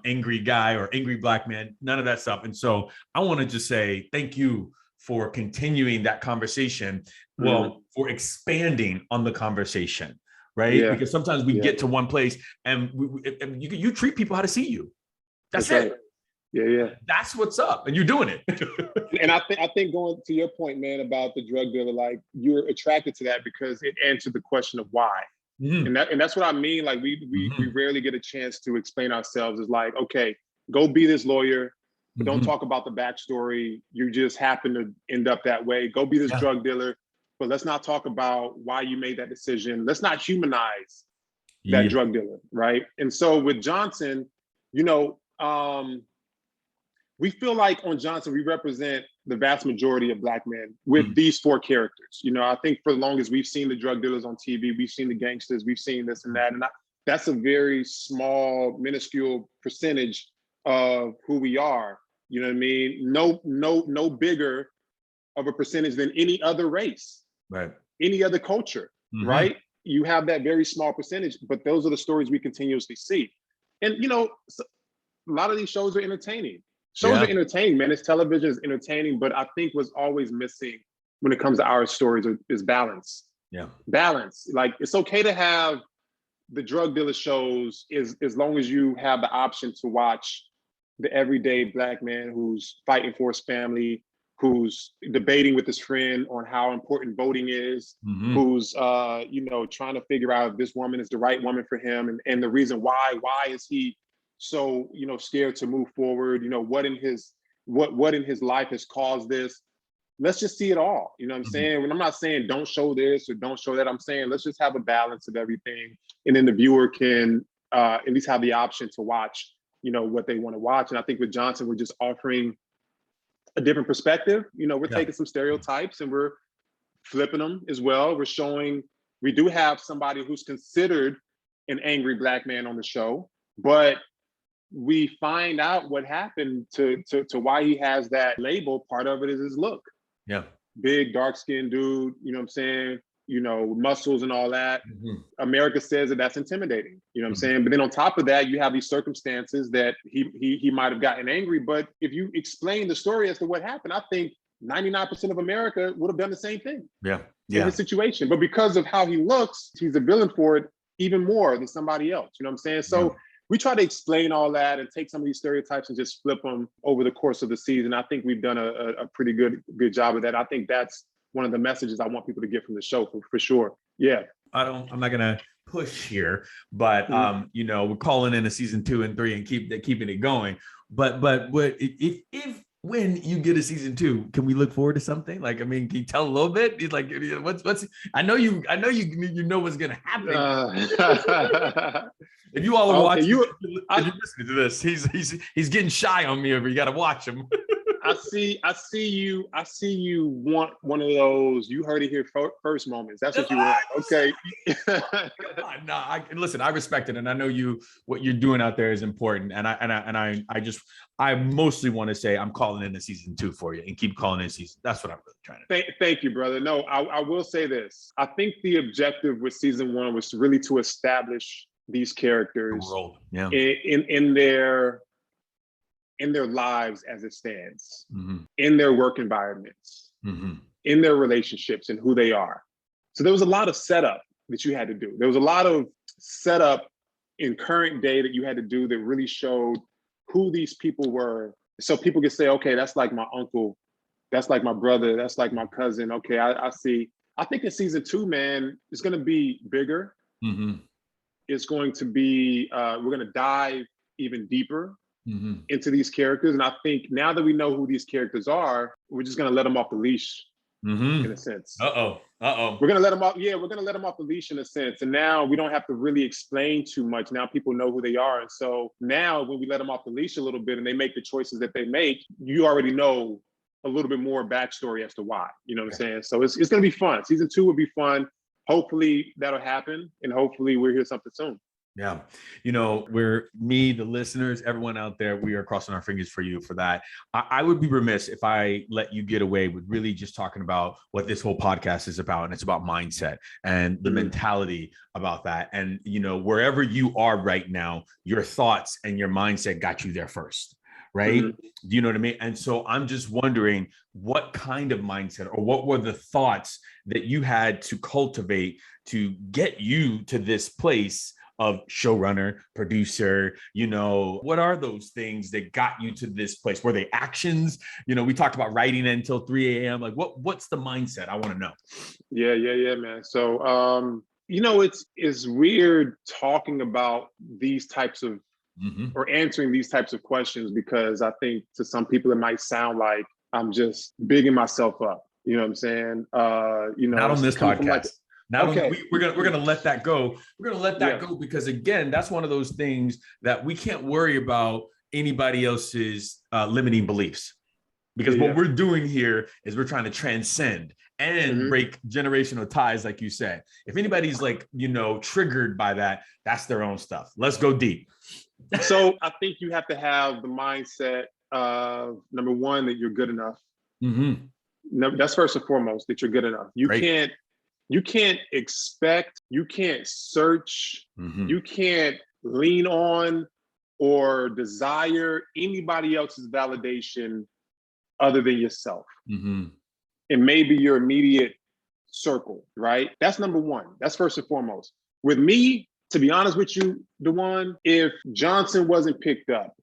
angry guy or angry black man, none of that stuff. And so I want to just say thank you for continuing that conversation. Well, for expanding on the conversation, right? Because sometimes we get to one place and you treat people how to see you. That's it. Right. Yeah. That's what's up, and you're doing it. And I think going to your point, man, about the drug dealer, like you're attracted to that because it answered the question of why. And that's what I mean. Like we rarely get a chance to explain ourselves. It's like, okay, go be this lawyer, but don't talk about the backstory. You just happen to end up that way. Go be this drug dealer, but let's not talk about why you made that decision. Let's not humanize that drug dealer, right? And so with Johnson, you know, we feel like on Johnson, we represent the vast majority of Black men with these four characters. You know, I think for the longest we've seen the drug dealers on TV, we've seen the gangsters, we've seen this and that. And that's a very small, minuscule percentage of who we are. You know what I mean? No bigger of a percentage than any other race, right? Any other culture, right? You have that very small percentage, but those are the stories we continuously see. And, you know, a lot of these shows are entertaining. Shows are entertaining, man. It's television is entertaining, but I think what's always missing when it comes to our stories is balance. Yeah. Balance. Like it's okay to have the drug dealer shows as long as you have the option to watch the everyday Black man who's fighting for his family, who's debating with his friend on how important voting is, who's you know, trying to figure out if this woman is the right woman for him and the reason why is he so, you know, scared to move forward, you know, what in his life has caused this. Let's just see it all. You know what I'm saying? When I'm not saying don't show this or don't show that, I'm saying let's just have a balance of everything. And then the viewer can at least have the option to watch, you know, what they want to watch. And I think with Johnson, we're just offering a different perspective. You know, we're taking some stereotypes and we're flipping them as well. We're showing, we do have somebody who's considered an angry Black man on the show, but we find out what happened to why he has that label. Part of it is his look. Yeah. Big, dark-skinned dude, you know what I'm saying? You know, muscles and all that. America says that that's intimidating, you know what I'm saying? But then on top of that, you have these circumstances that he might have gotten angry. But if you explain the story as to what happened, I think 99% of America would have done the same thing. Yeah. In his situation. But because of how he looks, he's a villain for it even more than somebody else, you know what I'm saying? So we try to explain all that and take some of these stereotypes and just flip them over the course of the season. I think we've done a pretty good job of that. I think that's one of the messages I want people to get from the show for sure. Yeah. I'm not gonna push here, but you know, we're calling in a season 2 and 3 and keeping it going. But what if when you get a season 2, can we look forward to something? Like, I mean, can you tell a little bit? He's like, what's I know you know what's gonna happen. If you all are watching, if you're listening to this, he's getting shy on me over. You got to watch him. I see you want one of those. You heard it here first moments. That's what you want. Okay. Listen, I respect it, and I know what you're doing out there is important. And I mostly want to say I'm calling in a season 2 for you, and keep calling in season. That's what I'm really trying to do. Thank you, brother. No, I will say this. I think the objective with season 1 was really to establish these characters in their lives as it stands, in their work environments, in their relationships and who they are. So there was a lot of setup that you had to do. There was a lot of setup in current day that you had to do that really showed who these people were. So people could say, okay, that's like my uncle, that's like my brother, that's like my cousin. Okay, I see. I think in season 2, man, it's gonna be bigger. It's going to be, we're going to dive even deeper into these characters. And I think now that we know who these characters are, we're just going to let them off the leash in a sense. We're going to let them off. Yeah, we're going to let them off the leash in a sense. And now we don't have to really explain too much. Now people know who they are. And so now when we let them off the leash a little bit and they make the choices that they make, you already know a little bit more backstory as to why, you know what I'm saying? So it's going to be fun. Season 2 will be fun. Hopefully that'll happen, and hopefully we'll hear something soon. Yeah. You know, where me, the listeners, everyone out there, we are crossing our fingers for you for that. I would be remiss if I let you get away with really just talking about what this whole podcast is about. And it's about mindset and the mentality about that. And, you know, wherever you are right now, your thoughts and your mindset got you there first. Right. Do you know what I mean? And so I'm just wondering what kind of mindset or what were the thoughts that you had to cultivate to get you to this place of showrunner, producer, you know, what are those things that got you to this place? Were they actions? You know, we talked about writing until 3 a.m. Like what's the mindset? I want to know. Yeah, man. So, you know, it's weird talking about these types of or answering these types of questions, because I think to some people it might sound like I'm just bigging myself up. You know what I'm saying? You know, not on this podcast. Like, now we're gonna let that go. We're gonna let that go because again, that's one of those things that we can't worry about anybody else's limiting beliefs. Because what we're doing here is we're trying to transcend and break generational ties, like you said. If anybody's like, you know, triggered by that, that's their own stuff. Let's go deep. So I think you have to have the mindset of number one, that you're good enough. No, that's first and foremost, that you're good enough. You can't expect, you can't search, you can't lean on or desire anybody else's validation other than yourself. And maybe your immediate circle, right? That's number one. That's first and foremost. With me, to be honest with you, DaJuan, if Johnson wasn't picked up,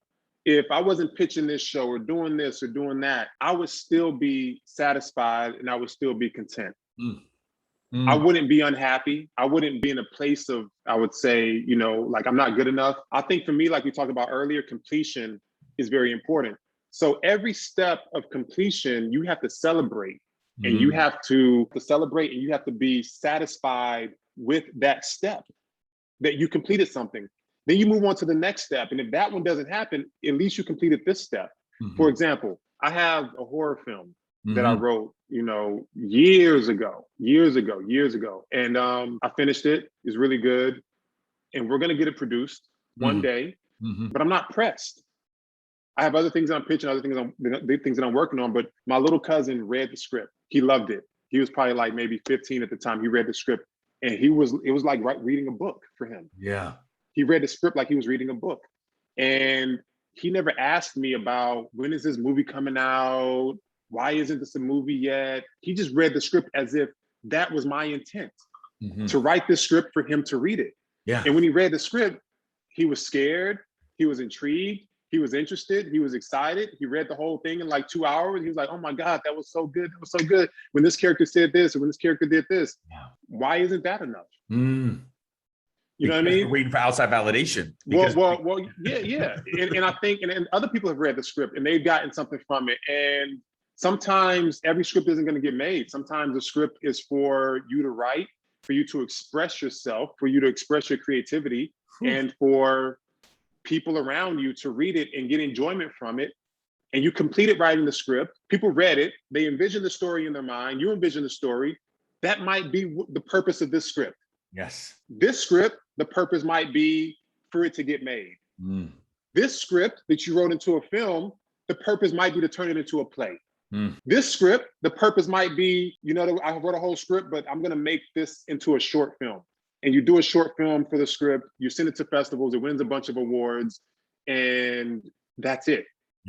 if I wasn't pitching this show or doing this or doing that, I would still be satisfied and I would still be content. I wouldn't be unhappy. I wouldn't be in a place of, I would say, you know, like I'm not good enough. I think for me, like we talked about earlier, completion is very important. So every step of completion, you have to celebrate and you have to celebrate and you have to be satisfied with that step, that you completed something. Then you move on to the next step. And if that one doesn't happen, at least you completed this step. For example, I have a horror film that I wrote, you know, years ago. And I finished it. It's really good. And we're going to get it produced one day, but I'm not pressed. I have other things that I'm pitching, other things that I'm working on, but my little cousin read the script. He loved it. He was probably like maybe 15 at the time. He read the script and it was like reading a book for him. Yeah. He read the script like he was reading a book. And he never asked me about, when is this movie coming out? Why isn't this a movie yet? He just read the script as if that was my intent, to write this script for him to read it. Yeah. And when he read the script, he was scared, he was intrigued, he was interested, he was excited. He read the whole thing in like 2 hours. He was like, oh my God, that was so good. That was so good. When this character said this, or when this character did this, why isn't that enough? You know what I mean? We're waiting for outside validation. Well, yeah. And I think, and other people have read the script and they've gotten something from it. And sometimes every script isn't going to get made. Sometimes the script is for you to write, for you to express yourself, for you to express your creativity, and for people around you to read it and get enjoyment from it. And you completed writing the script. People read it. They envision the story in their mind. You envision the story. That might be the purpose of this script. Yes. This script, the purpose might be for it to get made. This script that you wrote into a film, the purpose might be to turn it into a play. This script, the purpose might be, you know, I wrote a whole script, but I'm going to make this into a short film. And you do a short film for the script, you send it to festivals, it wins a bunch of awards, and that's it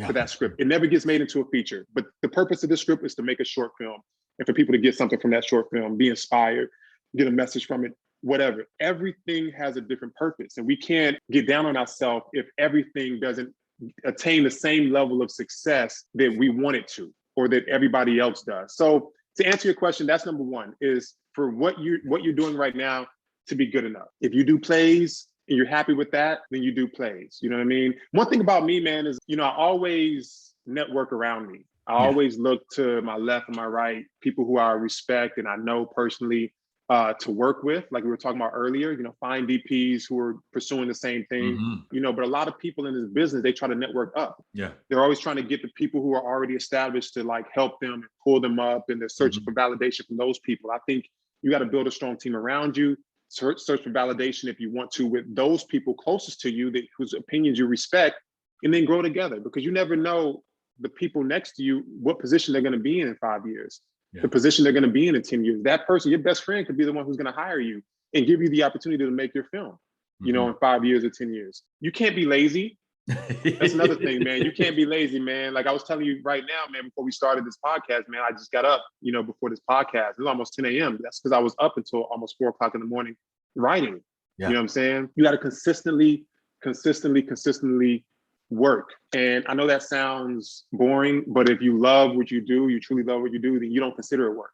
for that script. It never gets made into a feature, but the purpose of this script is to make a short film and for people to get something from that short film, be inspired, get a message from it, whatever. Everything has a different purpose, and we can't get down on ourselves if everything doesn't attain the same level of success that we want it to, or that everybody else does. So to answer your question, that's number one, is for what you're doing right now to be good enough. If you do plays and you're happy with that, then you do plays. You know what I mean? One thing about me, man, is, you know, I always network around me. I always look to my left and my right, people who I respect and I know personally to work with, like we were talking about earlier, you know, find DPs who are pursuing the same thing, you know, but a lot of people in this business, they try to network up. Yeah. They're always trying to get the people who are already established to like help them and pull them up, and they're searching for validation from those people. I think you got to build a strong team around you. search for validation if you want to with those people closest to you whose opinions you respect, and then grow together, because you never know the people next to you, what position they're going to be in 5 years, the position they're going to be in 10 years. That person, your best friend, could be the one who's going to hire you and give you the opportunity to make your film, you know, in 5 years or 10 years. You can't be lazy. That's another thing, man. You can't be lazy, man. Like I was telling you right now, man, before we started this podcast, man, I just got up, you know, before this podcast. It was almost 10 a.m. That's because I was up until almost 4 o'clock in the morning writing. You know what I'm saying? You got to consistently work. And I know that sounds boring, but if you love what you do, you truly love what you do, then you don't consider it work.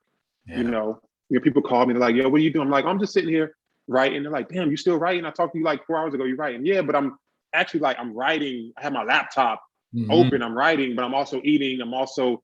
You know, people call me, they're like, yo, what are you doing? I'm like, I'm just sitting here writing. They're like, damn, you still writing? I talked to you like 4 hours ago, you're writing. Yeah, but I'm actually like, I'm writing. I have my laptop open, I'm writing, but I'm also eating. I'm also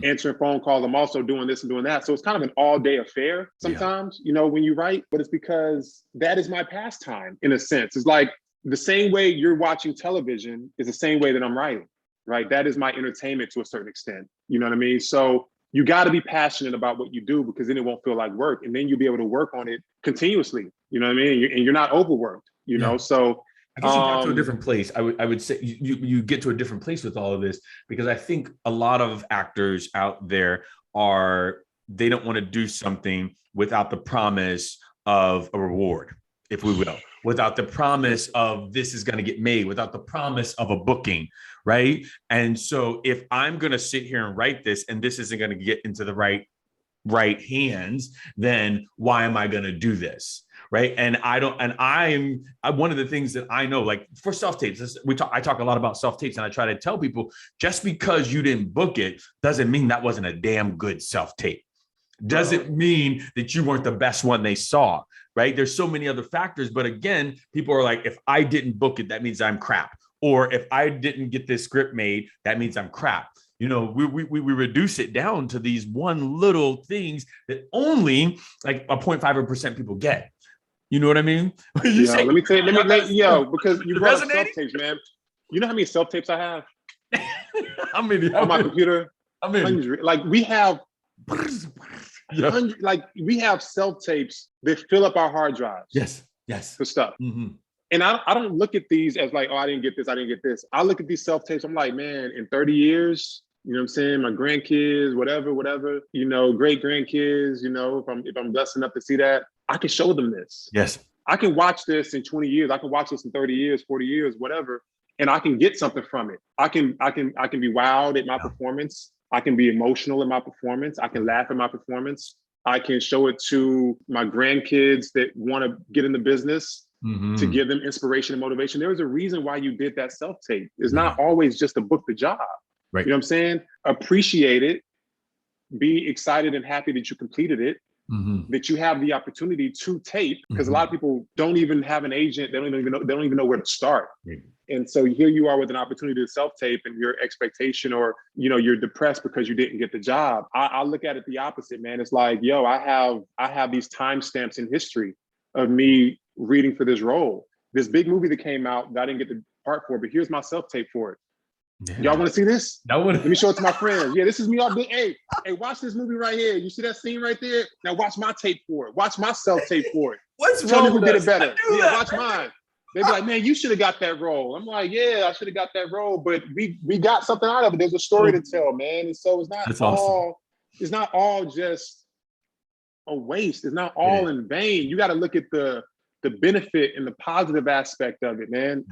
answering phone calls. I'm also doing this and doing that. So it's kind of an all day affair sometimes, you know, when you write, but it's because that is my pastime in a sense. It's like the same way you're watching television is the same way that I'm writing, right? That is my entertainment to a certain extent. You know what I mean? So you got to be passionate about what you do, because then it won't feel like work. And then you'll be able to work on it continuously. You know what I mean? And you're not overworked, you know? So I guess you got to a different place. I would say you get to a different place with all of this, because I think a lot of actors out there they don't want to do something without the promise of a reward, if we will, without the promise of this is going to get made, without the promise of a booking, right? And so if I'm going to sit here and write this and this isn't going to get into the right hands, then why am I going to do this? Right. And I'm one of the things that I know, like for self-tapes, I talk a lot about self-tapes, and I try to tell people, just because you didn't book it doesn't mean that wasn't a damn good self-tape. Doesn't mean that you weren't the best one they saw, right? There's so many other factors. But again, people are like, if I didn't book it, that means I'm crap. Or if I didn't get this script made, that means I'm crap. You know, we reduce it down to these one little things that only like a 0.5% people get. You know what I mean? Let me tell you, because you brought up self-tapes, man. You know how many self-tapes I have? How many? On my computer? I mean, 100. Like we have we have self-tapes that fill up our hard drives. Yes. For stuff. And I don't look at these as like, oh, I didn't get this. I look at these self-tapes. I'm like, man, in 30 years, you know what I'm saying? My grandkids, whatever, you know, great grandkids, you know, if I'm blessed enough to see that, I can show them this. Yes. I can watch this in 20 years. I can watch this in 30 years, 40 years, whatever. And I can get something from it. I can be wowed at my performance. I can be emotional in my performance. I can laugh at my performance. I can show it to my grandkids that want to get in the business to give them inspiration and motivation. There is a reason why you did that self-tape. It's not always just to book the job. Right. You know what I'm saying? Appreciate it. Be excited and happy that you completed it. That you have the opportunity to tape, because a lot of people don't even have an agent. They don't even know where to start. And so here you are with an opportunity to self-tape, and your expectation, or, you know, you're depressed because you didn't get the job. I look at it the opposite, man. It's like, yo, I have these timestamps in history of me reading for this role. This big movie that came out that I didn't get the part for, but here's my self-tape for it. Y'all want to see this? Let me show it to my friends. Yeah, this is me. Hey, watch this movie right here. You see that scene right there? Now watch my tape for it. Watch my self-tape for it. What's Tell wrong me who with did us? it better. Yeah, watch mine. They'd be like, man, you should have got that role. I'm like, yeah, I should have got that role, but we got something out of it. There's a story to tell, man. And so it's not it's not all just a waste. It's not all in vain. You got to look at the benefit and the positive aspect of it, man.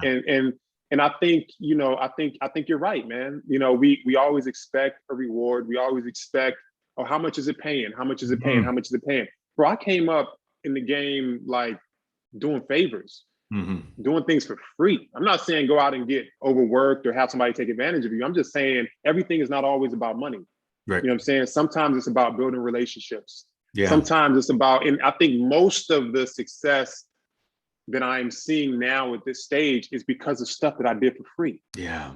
And I think, you know, I think you're right, man. You know, we always expect a reward. We always expect, oh, how much is it paying? How much is it paying? How much is it paying? Bro, I came up in the game like doing favors, doing things for free. I'm not saying go out and get overworked or have somebody take advantage of you. I'm just saying everything is not always about money. Right. You know what I'm saying? Sometimes it's about building relationships. Yeah. Sometimes it's about, and I think most of the success that I'm seeing now at this stage is because of stuff that I did for free. Yeah.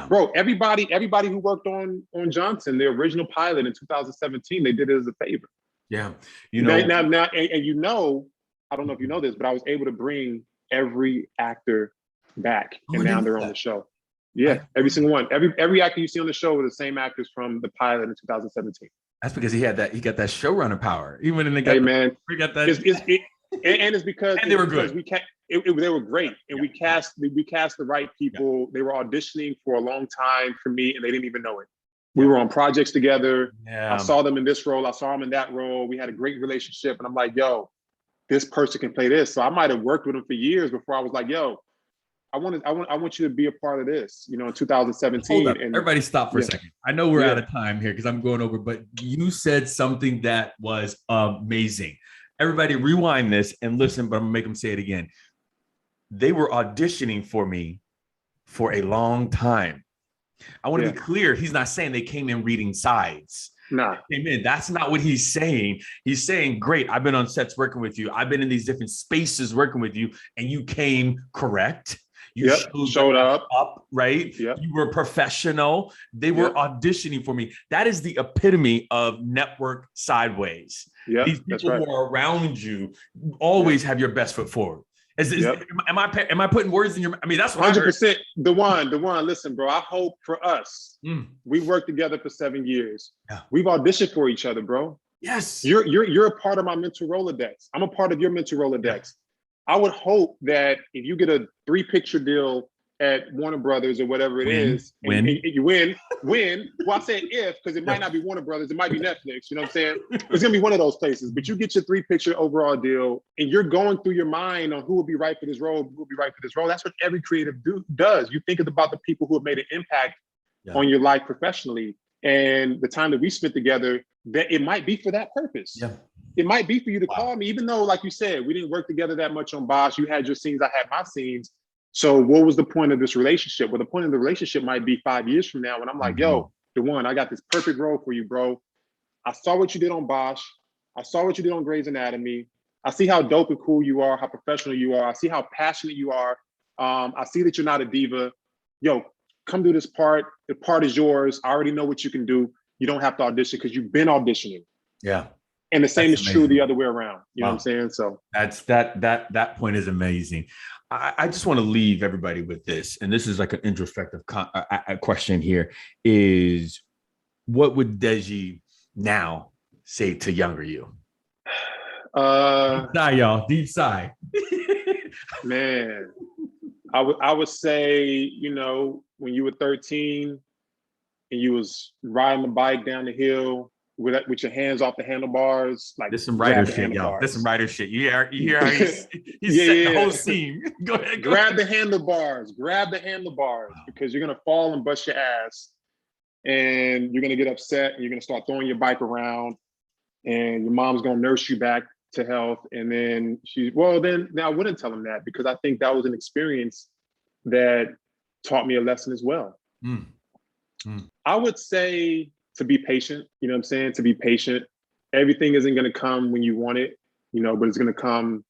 Bro, everybody who worked on Johnson, the original pilot in 2017, they did it as a favor. Yeah. You know, now, and you know, I don't know if you know this, but I was able to bring every actor back, and now they're on the show. Yeah, every single one. Every actor you see on the show were the same actors from the pilot in 2017. That's because he got that showrunner power. Even in the hey man, we got that. And it's because And they were good. They were great, and we cast the right people. They were auditioning for a long time for me, and they didn't even know it. We were on projects together. I saw them in this role. I saw them in that role. We had a great relationship, and I'm like, yo, this person can play this. So I might have worked with them for years before I was like, yo, I want you to be a part of this, you know, in 2017. Hold up. And everybody stop for a second. I know we're out of time here because I'm going over, but you said something that was amazing. Everybody rewind this and listen, but I'm gonna make them say it again. They were auditioning for me for a long time. I want to be clear. He's not saying they came in reading sides. Nah. Came in. That's not what he's saying. He's saying, great, I've been on sets working with you. I've been in these different spaces working with you, and you came correct. You showed up, right? Yep. You were professional. They were auditioning for me. That is the epitome of network sideways. These people who are around you always have your best foot forward. Am I putting words in your? I mean, that's what 100%. DaJuan, listen, bro. I hope for us, we've worked together for 7 years. We've auditioned for each other, bro. Yes. You're a part of my mental Rolodex. I'm a part of your mental Rolodex. I would hope that if you get a 3-picture deal at Warner Brothers or whatever it is, and you win. Well, I said if, because it might not be Warner Brothers, it might be Netflix. You know what I'm saying? It's gonna be one of those places. But you get your 3-picture overall deal, and you're going through your mind on who will be right for this role, who will be right for this role. That's what every creative does. You think about the people who have made an impact on your life professionally, and the time that we spent together, that it might be for that purpose. It might be for you to call me, even though, like you said, we didn't work together that much on BOSCH. You had your scenes, I had my scenes. So what was the point of this relationship? Well, the point of the relationship might be 5 years from now when I'm like, yo, DaJuan, I got this perfect role for you, bro. I saw what you did on BOSCH. I saw what you did on Grey's Anatomy. I see how dope and cool you are, how professional you are. I see how passionate you are. I see that you're not a diva. Yo, come do this part. The part is yours. I already know what you can do. You don't have to audition because you've been auditioning. Yeah. And the same is true the other way around. You know what I'm saying? So that point is amazing. I just want to leave everybody with this, and this is like an introspective question here: is what would Deji now say to younger you? Deep sigh, y'all. Deep sigh. Man, I would say, you know, when you were 13 and you was riding the bike down the hill with your hands off the handlebars, like this some writer shit, y'all. This some writer shit. You hear how he's setting the whole scene. Go ahead. Grab the handlebars, because you're gonna fall and bust your ass, and you're gonna get upset, and you're gonna start throwing your bike around, and your mom's gonna nurse you back to health, and then then I wouldn't tell him that, because I think that was an experience that taught me a lesson as well. I would say to be patient, you know what I'm saying? To be patient. Everything isn't going to come when you want it, you know, but it's going to come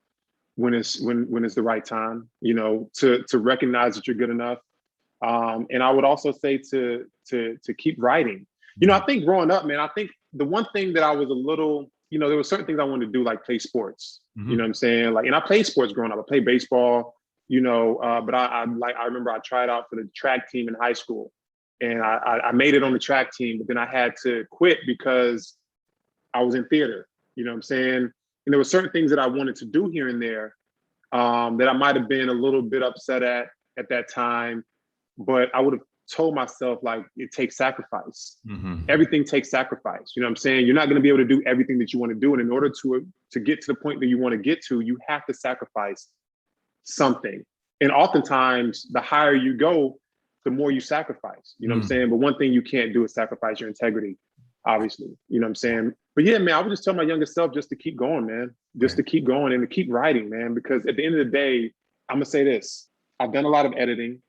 when it's the right time, you know, to recognize that you're good enough. And I would also say to keep writing. You know, I think growing up, man, I think the one thing that I was a little, you know, there were certain things I wanted to do, like play sports. You know what I'm saying? Like, and I played sports growing up. I played baseball, you know, but I remember I tried out for the track team in high school. And I made it on the track team, but then I had to quit because I was in theater, you know what I'm saying? And there were certain things that I wanted to do here and there that I might have been a little bit upset at that time, but I would have told myself, like, it takes sacrifice. Everything takes sacrifice, you know what I'm saying? You're not gonna be able to do everything that you wanna do. And in order to get to the point that you wanna get to, you have to sacrifice something. And oftentimes, the higher you go, the more you sacrifice, you know what I'm saying? But one thing you can't do is sacrifice your integrity, obviously, you know what I'm saying? But yeah, man, I would just tell my younger self just to keep going, man. Just to keep going and to keep writing, man. Because at the end of the day, I'm gonna say this. I've done a lot of editing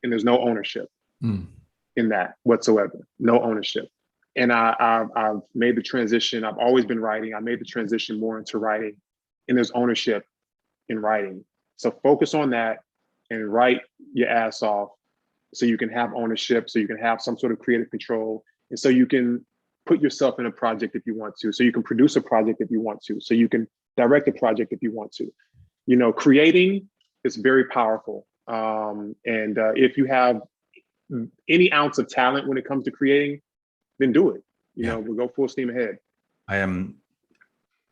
and there's no ownership in that whatsoever. No ownership. And I've made the transition. I've always been writing. I made the transition more into writing, and there's ownership in writing. So focus on that and write your ass off, so you can have ownership, so you can have some sort of creative control, and so you can put yourself in a project if you want to, so you can produce a project if you want to, so you can direct a project if you want to. You know, creating is very powerful. And if you have any ounce of talent when it comes to creating, then do it. You know, we'll go full steam ahead. I am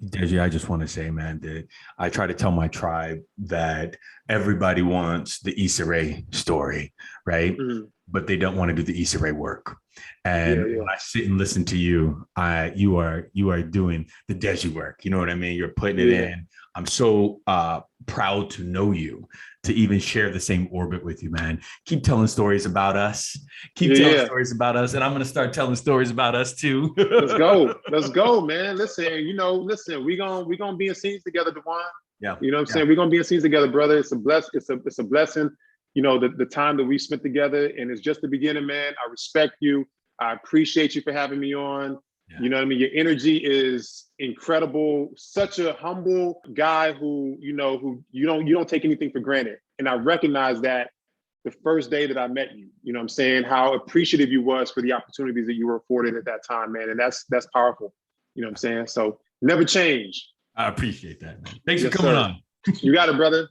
Deji, I just want to say, man, that I try to tell my tribe that everybody wants the Issa Rae story, right? Mhm. But they don't want to do the Issa Rae work. And Yeah, yeah, when I sit and listen to you, you are doing the Deji work. You know what I mean? You're putting it yeah, in. I'm so proud to know you, to even share the same orbit with you, man. Keep telling stories about us. Keep yeah, telling yeah. stories about us, and I'm gonna start telling stories about us too. Let's go, man. Listen, listen, we gonna be in scenes together, DaJuan. Yeah, You know what I'm yeah. saying? We're gonna be in scenes together, brother. It's a blessing. The time that we spent together, and it's just the beginning, man. I respect you. I appreciate you for having me on. Yeah. You know what I mean? Your energy is incredible. Such a humble guy who you don't take anything for granted. And I recognize that the first day that I met you. You know what I'm saying? How appreciative you was for the opportunities that you were afforded at that time, man. And that's powerful. You know what I'm saying? So never change. I appreciate that, man. Thanks for Yes, coming sir. on. You got it, brother.